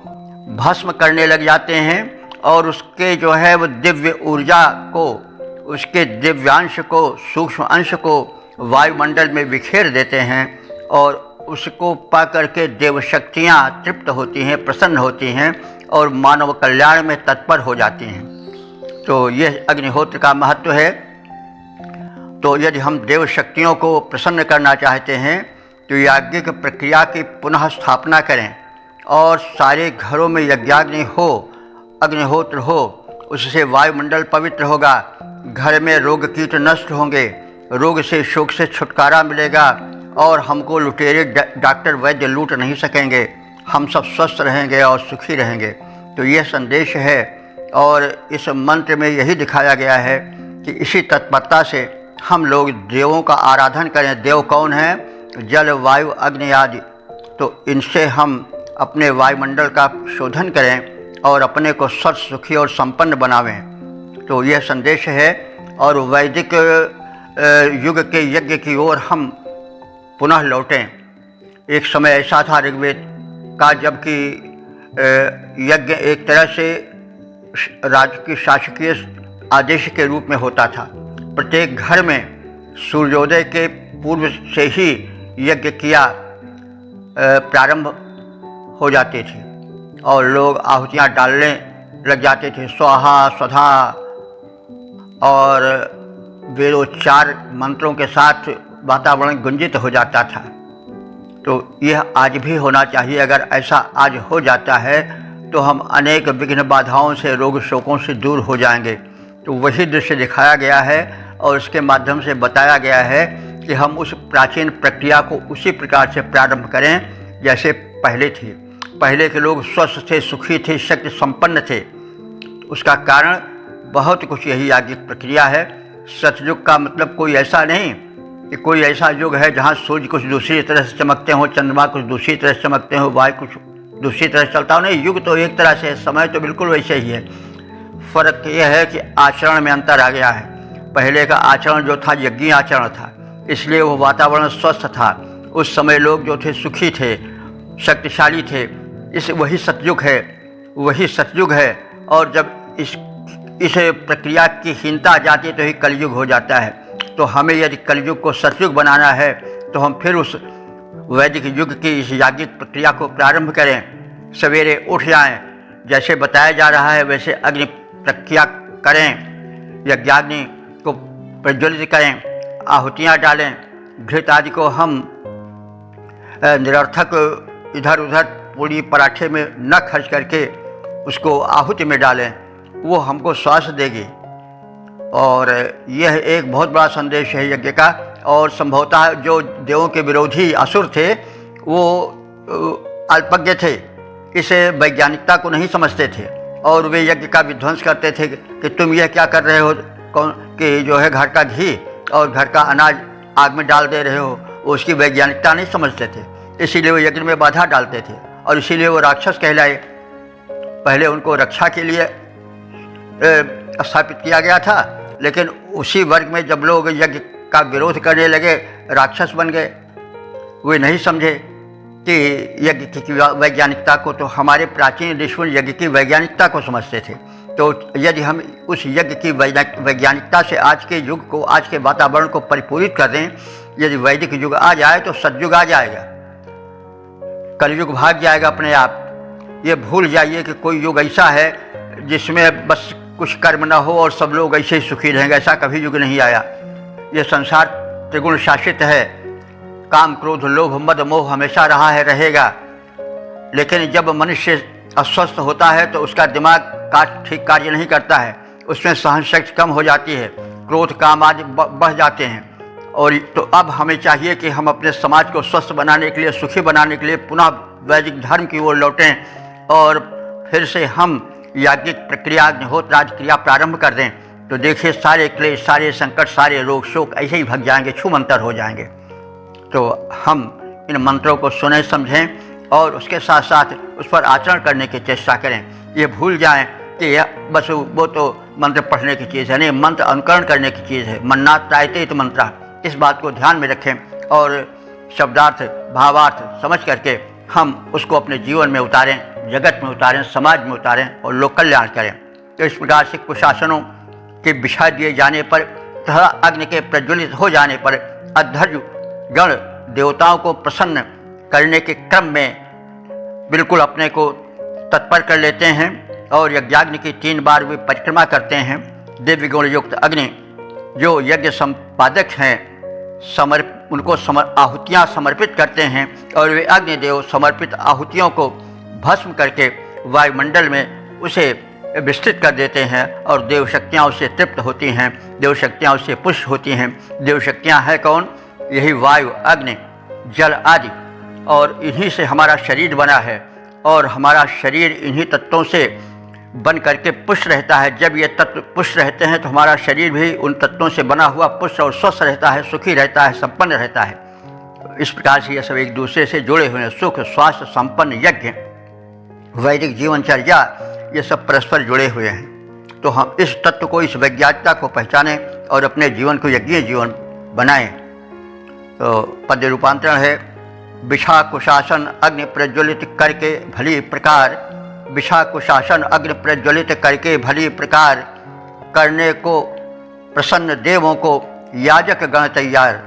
Speaker 1: भस्म करने लग जाते हैं और उसके जो है वो दिव्य ऊर्जा को, उसके दिव्यांश को, सूक्ष्म अंश को वायुमंडल में बिखेर देते हैं और उसको पा करके देव शक्तियाँ तृप्त होती हैं, प्रसन्न होती हैं और मानव कल्याण में तत्पर हो जाती हैं। तो यह अग्निहोत्र का महत्व है। तो यदि हम देव शक्तियों को प्रसन्न करना चाहते हैं तो याज्ञिक प्रक्रिया की पुनः स्थापना करें और सारे घरों में यज्ञाग्नि हो, अग्निहोत्र हो, उससे वायुमंडल पवित्र होगा, घर में रोग कीट नष्ट होंगे, रोग से शोक से छुटकारा मिलेगा और हमको लुटेरे डॉक्टर वैद्य लूट नहीं सकेंगे, हम सब स्वस्थ रहेंगे और सुखी रहेंगे। तो यह संदेश है और इस मंत्र में यही दिखाया गया है कि इसी तत्परता से हम लोग देवों का आराधन करें। देव कौन हैं? जल, वायु, अग्नि आदि। तो इनसे हम अपने वायुमंडल का शोधन करें और अपने को स्वस्थ, सुखी और संपन्न बनावें। तो यह संदेश है और वैदिक युग के यज्ञ की ओर हम पुनः लौटें। एक समय ऐसा था ऋग्वेद का जबकि यज्ञ एक तरह से राज्य की शासकीय आदेश के रूप में होता था। प्रत्येक घर में सूर्योदय के पूर्व से ही यज्ञ किया प्रारंभ हो जाती थी और लोग आहुतियाँ डालने लग जाते थे, स्वाहा स्वधा और वेदोच्चार मंत्रों के साथ वातावरण गुंजित हो जाता था। तो यह आज भी होना चाहिए। अगर ऐसा आज हो जाता है तो हम अनेक विघ्न बाधाओं से, रोग शोकों से दूर हो जाएंगे। तो वही दृश्य दिखाया गया है और इसके माध्यम से बताया गया है कि हम उस प्राचीन प्रक्रिया को उसी प्रकार से प्रारंभ करें जैसे पहले थी। पहले के लोग स्वस्थ थे, सुखी थे, शक्ति संपन्न थे। उसका कारण बहुत कुछ यही याज्ञिक प्रक्रिया है। सतयुग का मतलब कोई ऐसा नहीं कि कोई ऐसा युग है जहाँ सूर्य कुछ दूसरी तरह से चमकते हो, चंद्रमा कुछ दूसरी तरह से चमकते हो, वायु कुछ दूसरी तरह से चलता हो। नहीं, युग तो एक तरह से है, समय तो बिल्कुल वैसे ही है। फ़र्क यह है कि आचरण में अंतर आ गया है। पहले का आचरण जो था यज्ञीय आचरण था, इसलिए वो वातावरण स्वस्थ था। उस समय लोग जो थे सुखी थे, शक्तिशाली थे। वही सतयुग है। और जब इस प्रक्रिया की हीनता आ जाती है तो ही कलयुग हो जाता है। तो हमें यदि कलयुग को सतयुग बनाना है तो हम फिर उस वैदिक युग की इस याज्ञिक प्रक्रिया को प्रारंभ करें। सवेरे उठ जाएं, जैसे बताया जा रहा है वैसे अग्नि प्रक्रिया करें, यज्ञाग्नि को प्रज्वलित करें, आहुतियाँ डालें। घृत आदि को हम निरर्थक इधर उधर पूरी पराठे में न खर्च करके उसको आहुति में डालें, वो हमको स्वास्थ्य देगी। और यह एक बहुत बड़ा संदेश है यज्ञ का। और संभवतः जो देवों के विरोधी असुर थे वो अल्पज्ञ थे, इसे वैज्ञानिकता को नहीं समझते थे और वे यज्ञ का विध्वंस करते थे कि तुम यह क्या कर रहे हो, कौन कि जो है घर का घी और घर का अनाज आग में डाल दे रहे हो। वो उसकी वैज्ञानिकता नहीं समझते थे, इसीलिए वो यज्ञ में बाधा डालते थे और इसीलिए वो राक्षस कहलाए। पहले उनको रक्षा के लिए स्थापित किया गया था, लेकिन उसी वर्ग में जब लोग यज्ञ का विरोध करने लगे राक्षस बन गए। वे नहीं समझे कि यज्ञ की वैज्ञानिकता को, तो हमारे प्राचीन ऋषि यज्ञ की वैज्ञानिकता को समझते थे। तो यदि हम उस यज्ञ की वैज्ञानिकता से आज के युग को, आज के वातावरण को परिपूरित कर दें, यदि वैदिक युग आ जाए तो सतयुग आ जाएगा, कलयुग भाग जाएगा अपने आप। ये भूल जाइए कि कोई युग ऐसा है जिसमें बस कुछ कर्म न हो और सब लोग ऐसे ही सुखी रहेंगे, ऐसा कभी युग नहीं आया। ये संसार त्रिगुण शासित है, काम क्रोध लोभ मद मोह हमेशा रहा है, रहेगा। लेकिन जब मनुष्य अस्वस्थ होता है तो उसका दिमाग ठीक कार्य नहीं करता है, उसमें सहन शक्ति कम हो जाती है, क्रोध काम आदि बढ़ जाते हैं। और तो अब हमें चाहिए कि हम अपने समाज को स्वस्थ बनाने के लिए, सुखी बनाने के लिए पुनः वैदिक धर्म की ओर लौटें और फिर से हम याज्ञिक प्रक्रिया, अग्निहोत्र आदि क्रिया प्रारंभ कर दें। तो देखिए सारे क्लेश, सारे संकट, सारे रोग शोक ऐसे ही भग जाएंगे, छूमंतर हो जाएंगे। तो हम इन मंत्रों को सुने समझें और उसके साथ साथ उस पर आचरण करने की चेष्टा करें। ये भूल जाएं कि बस वो तो मंत्र पढ़ने की चीज़ है, नहीं, मंत्र अनुकरण करने की चीज़ है। मन्नात् त्रायते इति मंत्रः, इस बात को ध्यान में रखें और शब्दार्थ भावार्थ समझ करके हम उसको अपने जीवन में उतारें, जगत में उतारें, समाज में उतारें और लोक कल्याण करें। तो इस प्रकार से कुशासनों के विषय दिए जाने पर तथा अग्नि के प्रज्वलित हो जाने पर अध्वर्यु गण देवताओं को प्रसन्न करने के क्रम में बिल्कुल अपने को तत्पर कर लेते हैं और यज्ञाग्नि की 3 बार वे परिक्रमा करते हैं। दिव्य गुण युक्त अग्नि जो यज्ञ संपादक हैं उनको आहुतियाँ समर्पित करते हैं और वे अग्निदेव समर्पित आहुतियों को भस्म करके वायुमंडल में उसे विस्तृत कर देते हैं और देव शक्तियाँ उससे तृप्त होती हैं, देव शक्तियाँ उससे पुष्ट होती हैं। देव शक्तियाँ हैं कौन? यही वायु, अग्नि, जल आदि। और इन्हीं से हमारा शरीर बना है और हमारा शरीर इन्हीं तत्वों से बन करके पुष्ट रहता है। जब ये तत्व पुष्ट रहते हैं तो हमारा शरीर भी उन तत्वों से बना हुआ पुष्ट और स्वस्थ रहता है, सुखी रहता है, संपन्न रहता है। इस प्रकार से ये सब एक दूसरे से जुड़े हुए हैं। सुख, स्वास्थ्य, संपन्न, यज्ञ, वैदिक जीवनचर्या, ये सब परस्पर जुड़े हुए हैं। तो हम इस तत्व को, इस वैज्ञानिकता को पहचानें और अपने जीवन को यज्ञीय जीवन बनाएं। तो पद्य रूपांतरण है, विषा कुशासन अग्नि प्रज्वलित करके भली प्रकार, विषा कुशासन अग्नि प्रज्वलित करके भली प्रकार, करने को प्रसन्न देवों को याजक गण तैयार,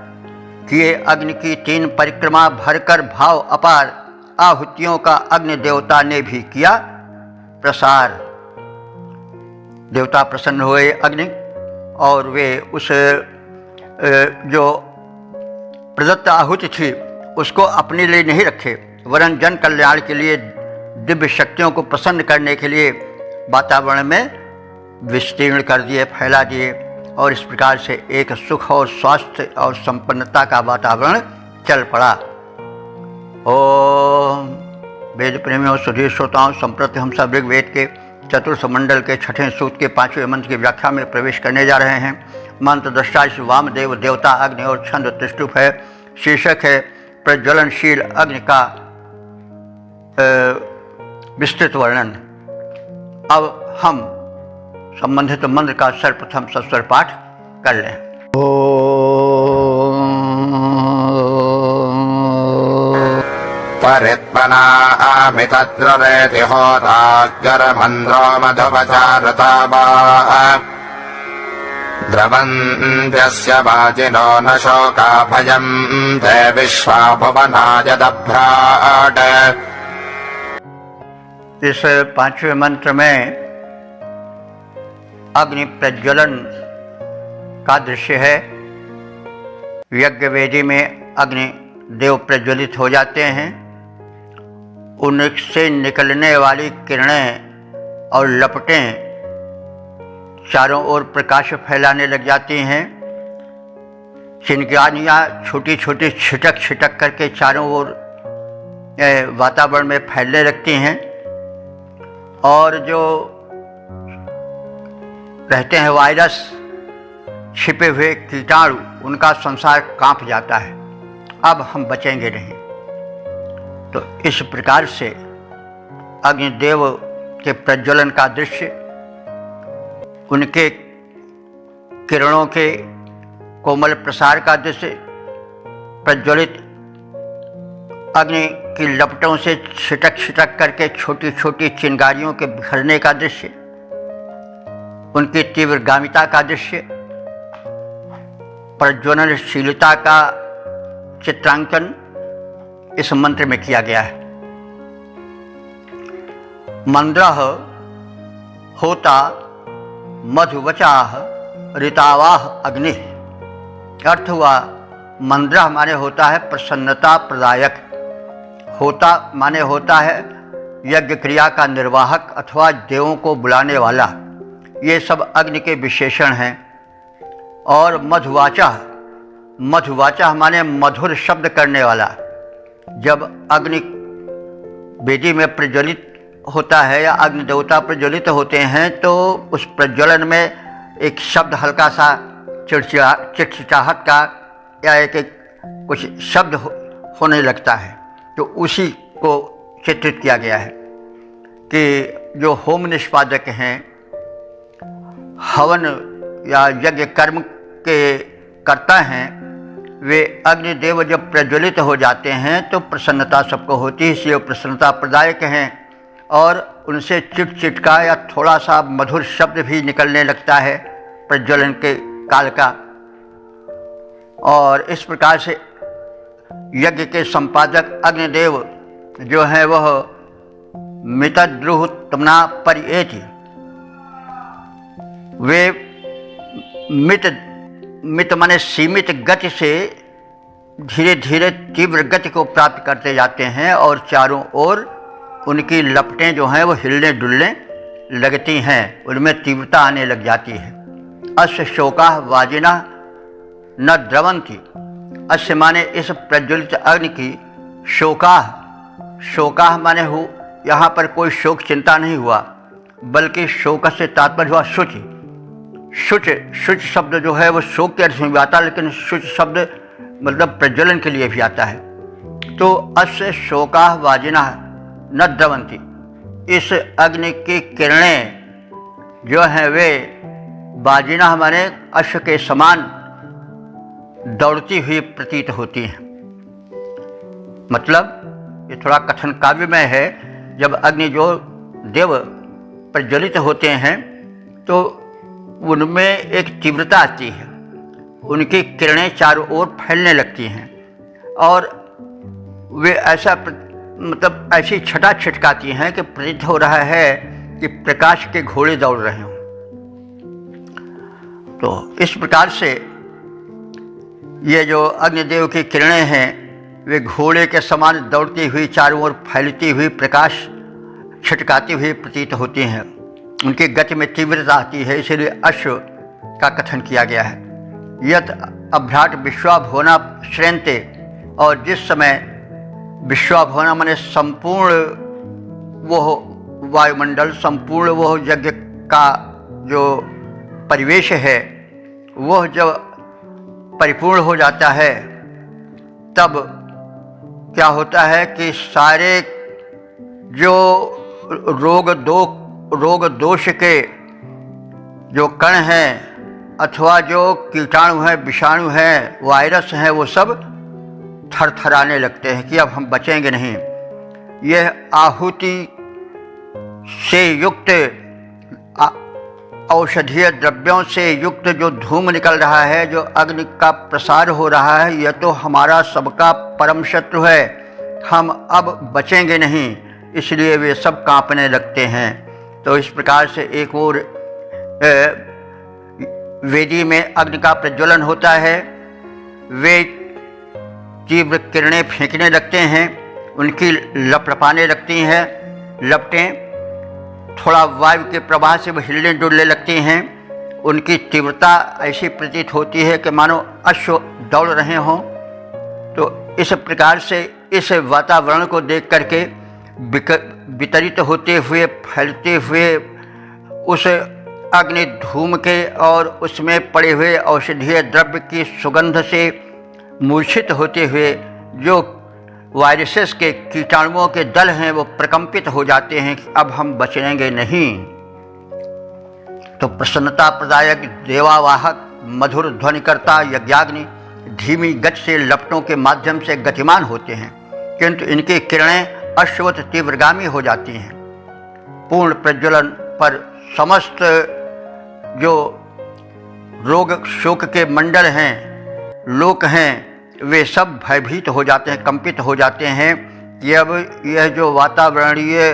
Speaker 1: किए अग्नि की 3 परिक्रमा भरकर भाव अपार, आहुतियों का अग्नि देवता ने भी किया प्रसार। देवता प्रसन्न हुए अग्नि और वे उस जो प्रदत्त आहुति थी उसको अपने लिए नहीं रखे, वरन जन कल्याण के लिए, दिव्य शक्तियों को प्रसन्न करने के लिए वातावरण में विस्तीर्ण कर दिए, फैला दिए और इस प्रकार से एक सुख और स्वास्थ्य और संपन्नता का वातावरण चल पड़ा। ओम वेद प्रेमियों सुधीर श्रोताओं, संप्रति हम सब ऋग्वेद के चतुर्थ मंडल के छठे सूक्त के 5वें मंत्र की व्याख्या में प्रवेश करने जा रहे हैं। मंत्र दृष्टा वामदेव देवता अग्नि और छंद त्रिष्टुप है। शीर्षक है प्रज्वलनशील अग्नि का विस्तृत वर्णन। अब हम संबंधित मंत्र का सर्वप्रथम सस्वर पाठ कर लें।
Speaker 2: परित्पनामितद्ररेति होताग्रमन्द्रो मधुवचारतावा द्रवन्त्यस्य वाजिनो न शोका भयं ते विश्वा भुवनाय दभ्राट।
Speaker 1: इस 5वें मंत्र में अग्नि प्रज्वलन का दृश्य है। यज्ञ वेदी में अग्नि देव प्रज्वलित हो जाते हैं। उनसे निकलने वाली किरणें और लपटें चारों ओर प्रकाश फैलाने लग जाती हैं। चिंगारियाँ छोटी छोटी छिटक छिटक करके चारों ओर वातावरण में फैलने लगती हैं और जो रहते हैं वायरस, छिपे हुए कीटाणु, उनका संसार कांप जाता है। अब हम बचेंगे नहीं। तो इस प्रकार से अग्निदेव के प्रज्वलन का दृश्य, उनके किरणों के कोमल प्रसार का दृश्य, प्रज्वलित अग्नि की लपटों से छिटक छिटक करके छोटी छोटी चिंगारियों के बिखरने का दृश्य, उनकी तीव्रगामिता का दृश्य, प्रज्वलनशीलता का चित्रांकन इस मंत्र में किया गया है। मंद्रः होता मधुवचाह ऋतावाह अग्नि। अर्थ हुआ मंद्रः माने होता है प्रसन्नता प्रदायक, होता माने होता है यज्ञ क्रिया का निर्वाहक अथवा देवों को बुलाने वाला। ये सब अग्नि के विशेषण हैं। और मधुवाचा, मधुवाचा माने मधुर शब्द करने वाला। जब अग्नि वेदी में प्रज्वलित होता है या अग्नि देवता प्रज्वलित होते हैं तो उस प्रज्वलन में एक शब्द हल्का सा चिड़चिड़ाहट का या एक कुछ शब्द होने लगता है। तो उसी को चित्रित किया गया है कि जो होम निष्पादक हैं, हवन या यज्ञ कर्म के कर्ता हैं, वे अग्निदेव जब प्रज्वलित हो जाते हैं तो प्रसन्नता सबको होती है, इसलिए प्रसन्नता प्रदायक हैं। और उनसे चिट का या थोड़ा सा मधुर शब्द भी निकलने लगता है प्रज्वलन के काल का। और इस प्रकार से यज्ञ के संपादक अग्निदेव जो हैं वह मितद्रुहतमना परिएति, वे मित माने सीमित गति से धीरे धीरे तीव्र गति को प्राप्त करते जाते हैं और चारों ओर उनकी लपटें जो हैं वो हिलने डुलने लगती हैं, उनमें तीव्रता आने लग जाती है। अस्य शोकाः वाजिना न द्रवन्ति। अस्य माने इस प्रज्वलित अग्नि की शोकाः, शोकाः माने हो यहाँ पर कोई शोक चिंता नहीं हुआ, बल्कि शोक से तात्पर्य हुआ शुचि। शुच शब्द जो है वो शोक के अर्थ में भी आता है, लेकिन शुच शब्द मतलब प्रज्वलन के लिए भी आता है। तो अस्य शोकाः वाजिना न द्रवन्ति। इस अग्नि की किरणें जो हैं वे वाजिना माने अश्व के समान दौड़ती हुई प्रतीत होती हैं। मतलब ये थोड़ा कथन काव्यमय है। जब अग्नि जो देव प्रज्वलित होते हैं तो उनमें एक तीव्रता आती है, उनकी किरणें चारों ओर फैलने लगती हैं और वे ऐसा मतलब ऐसी छटा छिटकाती हैं कि प्रतीत हो रहा है कि प्रकाश के घोड़े दौड़ रहे हों। तो इस प्रकार से ये जो अग्निदेव की किरणें हैं वे घोड़े के समान दौड़ती हुई चारों ओर फैलती हुई प्रकाश छिटकाती हुई प्रतीत होती हैं। उनकी गति में तीव्रता आती है, इसीलिए अश्व का कथन किया गया है। यत अभ्राट विश्वाभुवना श्रेयन्ते। और जिस समय विश्वाभुवना माने संपूर्ण वो वायुमंडल, संपूर्ण वो यज्ञ का जो परिवेश है वह जब परिपूर्ण हो जाता है, तब क्या होता है कि सारे जो रोग दोष के जो कण हैं अथवा जो कीटाणु हैं, विषाणु हैं, वायरस हैं, वो सब थरथराने लगते हैं कि अब हम बचेंगे नहीं। यह आहुति से युक्त, औषधीय द्रव्यों से युक्त जो धूम निकल रहा है, जो अग्नि का प्रसार हो रहा है, यह तो हमारा सबका परम शत्रु है, हम अब बचेंगे नहीं, इसलिए वे सब कांपने लगते हैं। तो इस प्रकार से एक और वेदी में अग्नि का प्रज्वलन होता है, वे तीव्र किरणें फेंकने लगते हैं, उनकी लपलपाने लगती हैं, लपटें थोड़ा वायु के प्रवाह से वो हिलने डुलने लगती हैं, उनकी तीव्रता ऐसी प्रतीत होती है कि मानो अश्व दौड़ रहे हों। तो इस प्रकार से इस वातावरण को देख करके वितरित होते हुए, फैलते हुए उस अग्नि धूम के और उसमें पड़े हुए औषधीय द्रव्य की सुगंध से मूर्छित होते हुए जो वायरसेस के, कीटाणुओं के दल हैं, वो प्रकंपित हो जाते हैं कि अब हम बचेंगे नहीं। तो प्रसन्नता प्रदायक देवावाहक मधुर ध्वनिकर्ता यज्ञाग्नि धीमी गति से लपटों के माध्यम से गतिमान होते हैं, किंतु इनकी किरणें अश्वत तीव्रगामी हो जाती हैं। पूर्ण प्रज्वलन पर समस्त जो रोग शोक के मंडल हैं, लोक हैं, वे सब भयभीत हो जाते हैं, कंपित हो जाते हैं कि अब यह जो वातावरणीय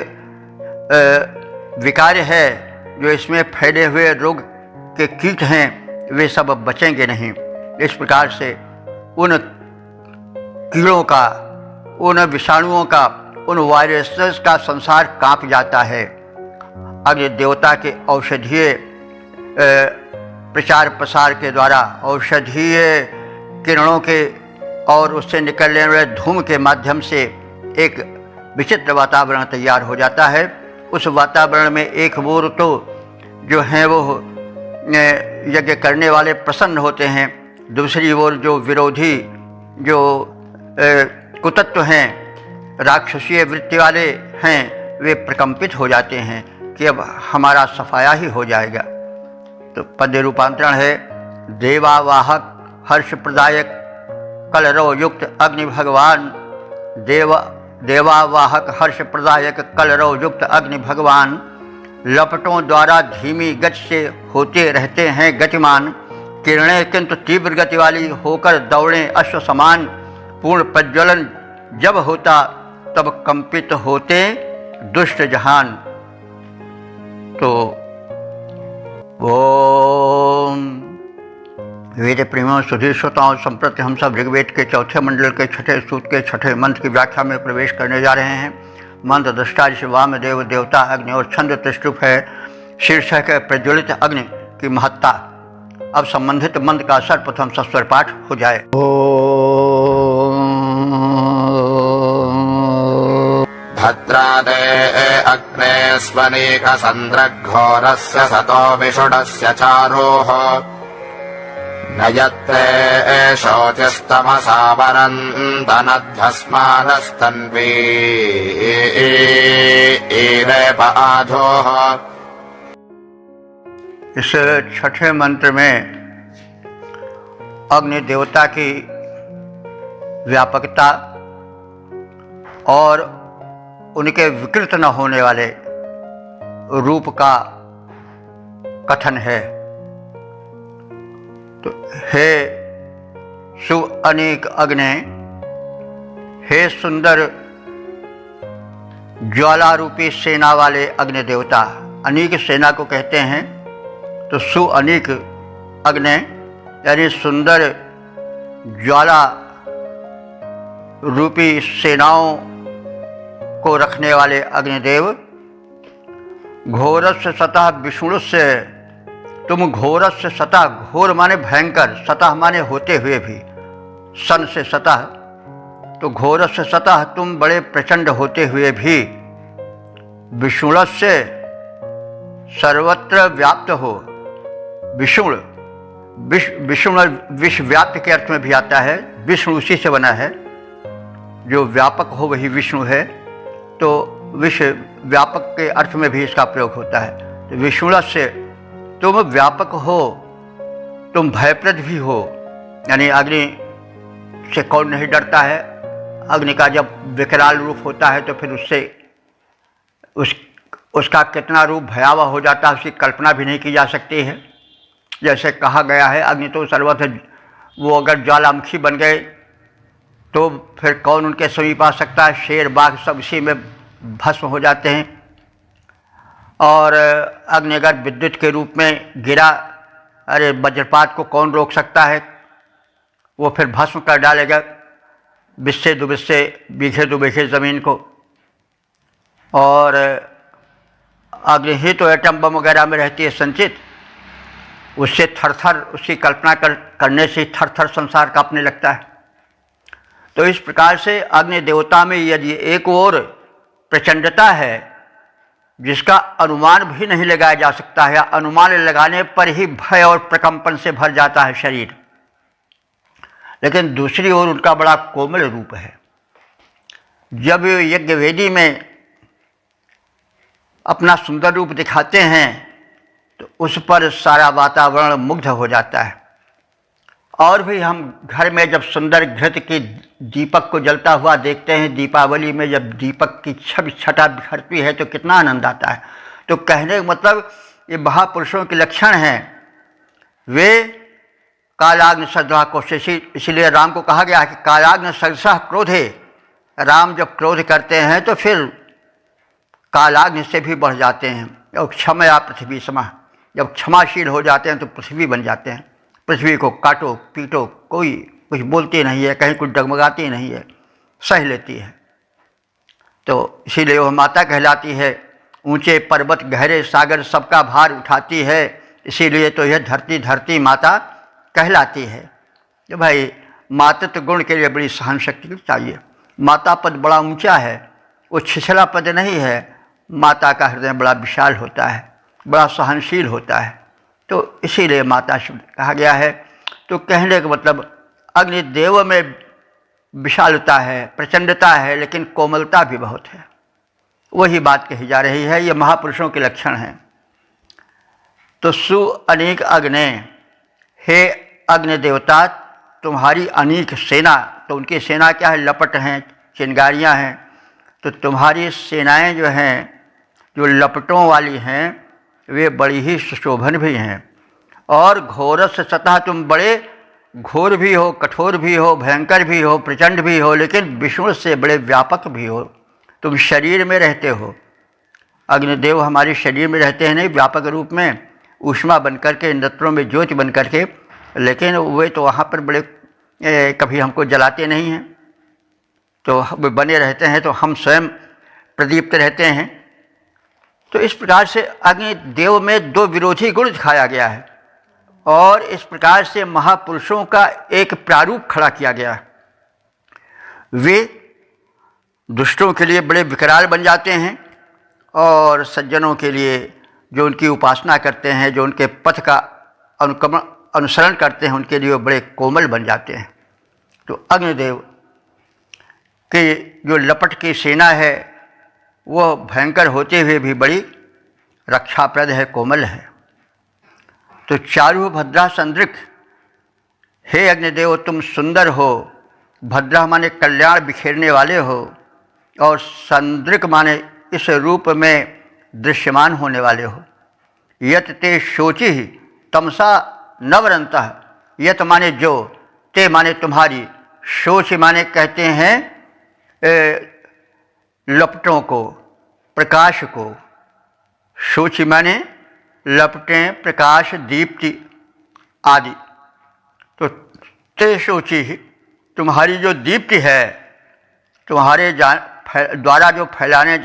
Speaker 1: विकार है, जो इसमें फैले हुए रोग के कीट हैं, वे सब अब बचेंगे नहीं। इस प्रकार से उन कीड़ों का, उन विषाणुओं का, उन वायरसेस का संसार कांप जाता है। अग्नि देवता के औषधीय प्रचार प्रसार के द्वारा, औषधीय किरणों के और उससे निकलने वाले धूम के माध्यम से एक विचित्र वातावरण तैयार हो जाता है। उस वातावरण में एक ओर तो जो हैं वो यज्ञ करने वाले प्रसन्न होते हैं, दूसरी ओर जो विरोधी, जो कुतत्व हैं, राक्षसीय वृत्ति वाले हैं, वे प्रकंपित हो जाते हैं कि अब हमारा सफाया ही हो जाएगा। तो पद्य रूपांतरण है, देवावाहक हर्ष प्रदायक कलरव युक्त अग्नि भगवान, देवावाहक हर्ष प्रदायक कलरव युक्त अग्नि भगवान, लपटों द्वारा धीमी गति से होते रहते हैं गतिमान, किरणें किंतु तीव्र गति वाली होकर दौड़ें अश्व समान, पूर्ण प्रज्वलन जब होता तब कंपित होते दुष्ट जहान। तो ओम वेद प्रेमियों, सुधीर श्रोताओं, संप्रति हम सब ऋग्वेद के चौथे मंडल के छठे सूत के छठे मंत्र की व्याख्या में प्रवेश करने जा रहे हैं। मंत्र दृष्टा ऋषि वामदेव देवता अग्नि और छंद त्रिष्टुप है। शीर्षक है प्रज्वलित अग्नि की महत्ता। अब संबंधित मंत्र का सर्वप्रथम सस्वर पाठ हो जाए।
Speaker 2: भद्रादे अग्ने स्वनेक संद्रघोरस्य सतो विषुडस्य चारोः नयत्ते शोचिस्तमसा वरन्दनध्वस्मानस्तन्वी एरेपाधोः।
Speaker 1: इस छठे मंत्र में अग्नि देवता की व्यापकता और उनके विकृत न होने वाले रूप का कथन है। तो हे सुअनेक अग्नि, हे सुंदर ज्वाला रूपी सेना वाले अग्नि देवता। अनेक सेना को कहते हैं, तो सुअनेक अग्नि यानी सुंदर ज्वाला रूपी सेनाओं को रखने वाले अग्निदेव। घोरस्य सतः विष्णुस्य, तुम घोरस्य सतः, घोर माने भयंकर, सतः माने होते हुए भी, सन से सतः, तो घोरस्य सतः तुम बड़े प्रचंड होते हुए भी विष्णुस्य सर्वत्र व्याप्त हो। विष्णु विष्णु विश्वव्याप्त के अर्थ में भी आता है। विष्णु उसी से बना है, जो व्यापक हो वही विष्णु है, तो विश्व व्यापक के अर्थ में भी इसका प्रयोग होता है। तो विष्णु से तुम व्यापक हो, तुम भयप्रद भी हो, यानी अग्नि से कौन नहीं डरता है। अग्नि का जब विकराल रूप होता है तो फिर उसका कितना रूप भयावह हो जाता है, उसकी कल्पना भी नहीं की जा सकती है। जैसे कहा गया है, अग्नि तो सर्वत्र, वो अगर ज्वालामुखी बन गए तो फिर कौन उनके समीप आ सकता है। शेर बाघ सब इसी में भस्म हो जाते हैं। और अग्नि अगर विद्युत के रूप में गिरा, अरे वज्रपात को कौन रोक सकता है, वो फिर भस्म कर डालेगा बिस्से दुबिस्से, बीघे दुबीघे ज़मीन को। और अग्नि ही तो एटम बम वगैरह में रहती है संचित, उससे थर उसकी कल्पना करने से थर थर संसार कांपने लगता है। तो इस प्रकार से अग्नि देवता में यदि एक और प्रचंडता है जिसका अनुमान भी नहीं लगाया जा सकता है, अनुमान लगाने पर ही भय और प्रकंपन से भर जाता है शरीर, लेकिन दूसरी ओर उनका बड़ा कोमल रूप है। जब यज्ञ वेदी में अपना सुंदर रूप दिखाते हैं तो उस पर सारा वातावरण मुग्ध हो जाता है। और भी हम घर में जब सुंदर घृत की दीपक को जलता हुआ देखते हैं, दीपावली में जब दीपक की छटा बिखरती है तो कितना आनंद आता है। तो कहने का मतलब ये महापुरुषों के लक्षण हैं। वे कालाग्नि सदृश कोशिशी, इसलिए राम को कहा गया है कि कालाग्नि सदृश क्रोधे। राम जब क्रोध करते हैं तो फिर कालाग्नि से भी बढ़ जाते हैं। और क्षमया पृथ्वी समा, जब क्षमाशील हो जाते हैं तो पृथ्वी बन जाते हैं। पृथ्वी को काटो पीटो, कोई कुछ बोलती नहीं है, कहीं कुछ डगमगाती नहीं है, सह लेती है। तो इसीलिए वह माता कहलाती है। ऊंचे पर्वत गहरे सागर सबका भार उठाती है, इसीलिए तो यह धरती माता कहलाती है। जो भाई मातृत्व गुण के लिए बड़ी सहन शक्ति चाहिए। माता पद बड़ा ऊंचा है, वो छिछला पद नहीं है। माता का हृदय बड़ा विशाल होता है, बड़ा सहनशील होता है, तो इसीलिए माता शब्द कहा गया है। तो कहने का मतलब अग्निदेव में विशालता है, प्रचंडता है, लेकिन कोमलता भी बहुत है। वही बात कही जा रही है, ये महापुरुषों के लक्षण हैं। तो सु अनेक अग्ने, हे अग्नि देवता तुम्हारी अनेक सेना, तो उनकी सेना क्या है, लपट हैं, चिंगारियाँ हैं। तो तुम्हारी सेनाएं जो हैं, जो लपटों वाली हैं, वे बड़ी ही सुशोभन भी हैं। और घोरस सतह, तुम बड़े घोर भी हो, कठोर भी हो, भयंकर भी हो, प्रचंड भी हो, लेकिन विष्णु से बड़े व्यापक भी हो। तुम शरीर में रहते हो, अग्निदेव हमारे शरीर में रहते हैं, नहीं व्यापक रूप में, ऊष्मा बन करके, नेत्रों में ज्योति बन करके, लेकिन वे तो वहाँ पर बड़े कभी हमको जलाते नहीं हैं, तो वे बने रहते हैं, तो हम स्वयं प्रदीप्त रहते हैं। तो इस प्रकार से अग्निदेव में दो विरोधी गुण दिखाया गया है, और इस प्रकार से महापुरुषों का एक प्रारूप खड़ा किया गया है। वे दुष्टों के लिए बड़े विकराल बन जाते हैं, और सज्जनों के लिए, जो उनकी उपासना करते हैं, जो उनके पथ का अनुसरण करते हैं, उनके लिए बड़े कोमल बन जाते हैं। तो अग्निदेव की जो लपट की सेना है, वह भयंकर होते हुए भी बड़ी रक्षाप्रद है, कोमल है। तो चारु भद्रा संदृक, हे अग्निदेव तुम सुंदर हो। भद्रा माने कल्याण बिखेरने वाले हो, और संदृक माने इस रूप में दृश्यमान होने वाले हो। यत ते शोचि तमसा नवरंतः, यत माने जो, ते माने तुम्हारी, शोच माने कहते हैं लपटों को, प्रकाश को। शोच माने लपटें, प्रकाश, दीप्ति आदि। तो ते शोची, तुम्हारी जो दीप्ति है, तुम्हारे द्वारा जो फैलाने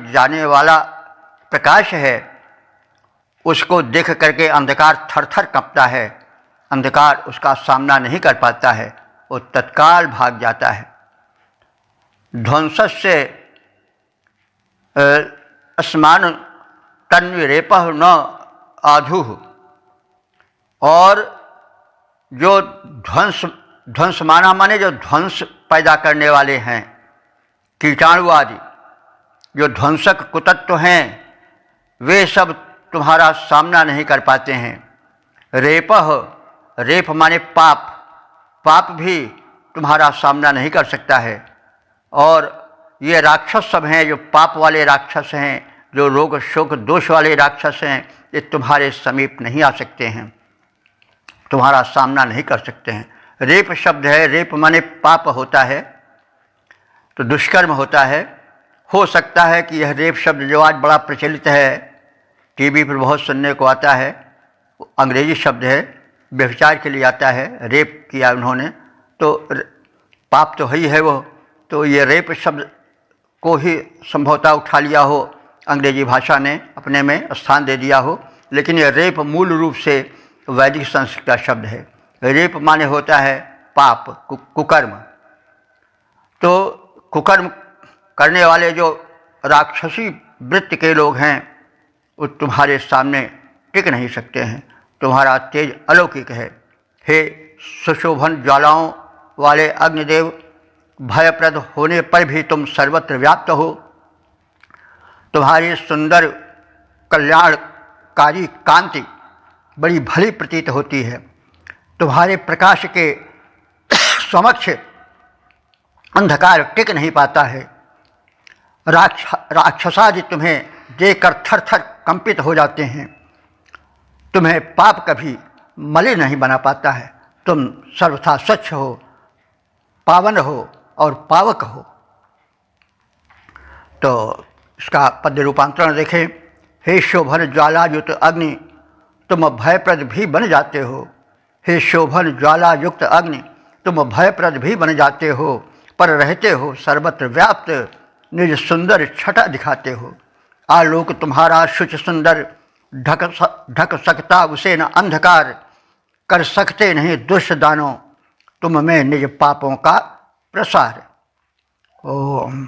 Speaker 1: जाने वाला प्रकाश है, उसको देख करके अंधकार थर थर कांपता है। अंधकार उसका सामना नहीं कर पाता है, वो तत्काल भाग जाता है। ध्वंस से स्मान तन्विरेपः न आधुः, और जो ध्वंस माना माने जो ध्वंस पैदा करने वाले हैं, कीटाणु आदि जो ध्वंसक कुतत्व हैं, वे सब तुम्हारा सामना नहीं कर पाते हैं। रेपः, रेप माने पाप, पाप भी तुम्हारा सामना नहीं कर सकता है। और ये राक्षस सब हैं जो पाप वाले राक्षस हैं, जो रोग शोक दोष वाले राक्षस हैं, ये तुम्हारे समीप नहीं आ सकते हैं, तुम्हारा सामना नहीं कर सकते हैं। रेप शब्द है, रेप माने पाप होता है, तो दुष्कर्म होता है। हो सकता है कि यह रेप शब्द जो आज बड़ा प्रचलित है, टीवी पर बहुत सुनने को आता है, अंग्रेजी शब्द है, व्यभिचार के लिए आता है, रेप किया उन्होंने, तो पाप तो ही है वो, तो ये रेप शब्द को ही संभवतः उठा लिया हो, अंग्रेजी भाषा ने अपने में स्थान दे दिया हो, लेकिन ये रेप मूल रूप से वैदिक संस्कृत का शब्द है। रेप माने होता है पाप, कुकर्म। तो कुकर्म करने वाले जो राक्षसी वृत्ति के लोग हैं, वो तुम्हारे सामने टिक नहीं सकते हैं, तुम्हारा तेज अलौकिक है। हे सुशोभन ज्वालाओं वाले अग्निदेव, भयप्रद होने पर भी तुम सर्वत्र व्याप्त हो। तुम्हारी सुंदर कल्याणकारी कांति बड़ी भली प्रतीत होती है। तुम्हारे प्रकाश के समक्ष अंधकार टिक नहीं पाता है। राक्षसादि तुम्हें देखकर थर थर कंपित हो जाते हैं। तुम्हें पाप कभी मलिन नहीं बना पाता है। तुम सर्वथा स्वच्छ हो, पावन हो और पावक हो। तो इसका पद्य रूपांतरण देखें। हे शोभन ज्वाला युक्त अग्नि, तुम भयप्रद भी बन जाते हो। हे शोभन ज्वाला युक्त अग्नि, तुम भयप्रद भी बन जाते हो, पर रहते हो सर्वत्र व्याप्त, निज सुंदर छटा दिखाते हो। आलोक तुम्हारा शुच सुंदर, ढक सकता उसे न अंधकार, कर सकते नहीं दुष्ट दानों, तुम में निज पापों का प्रसार। ओम।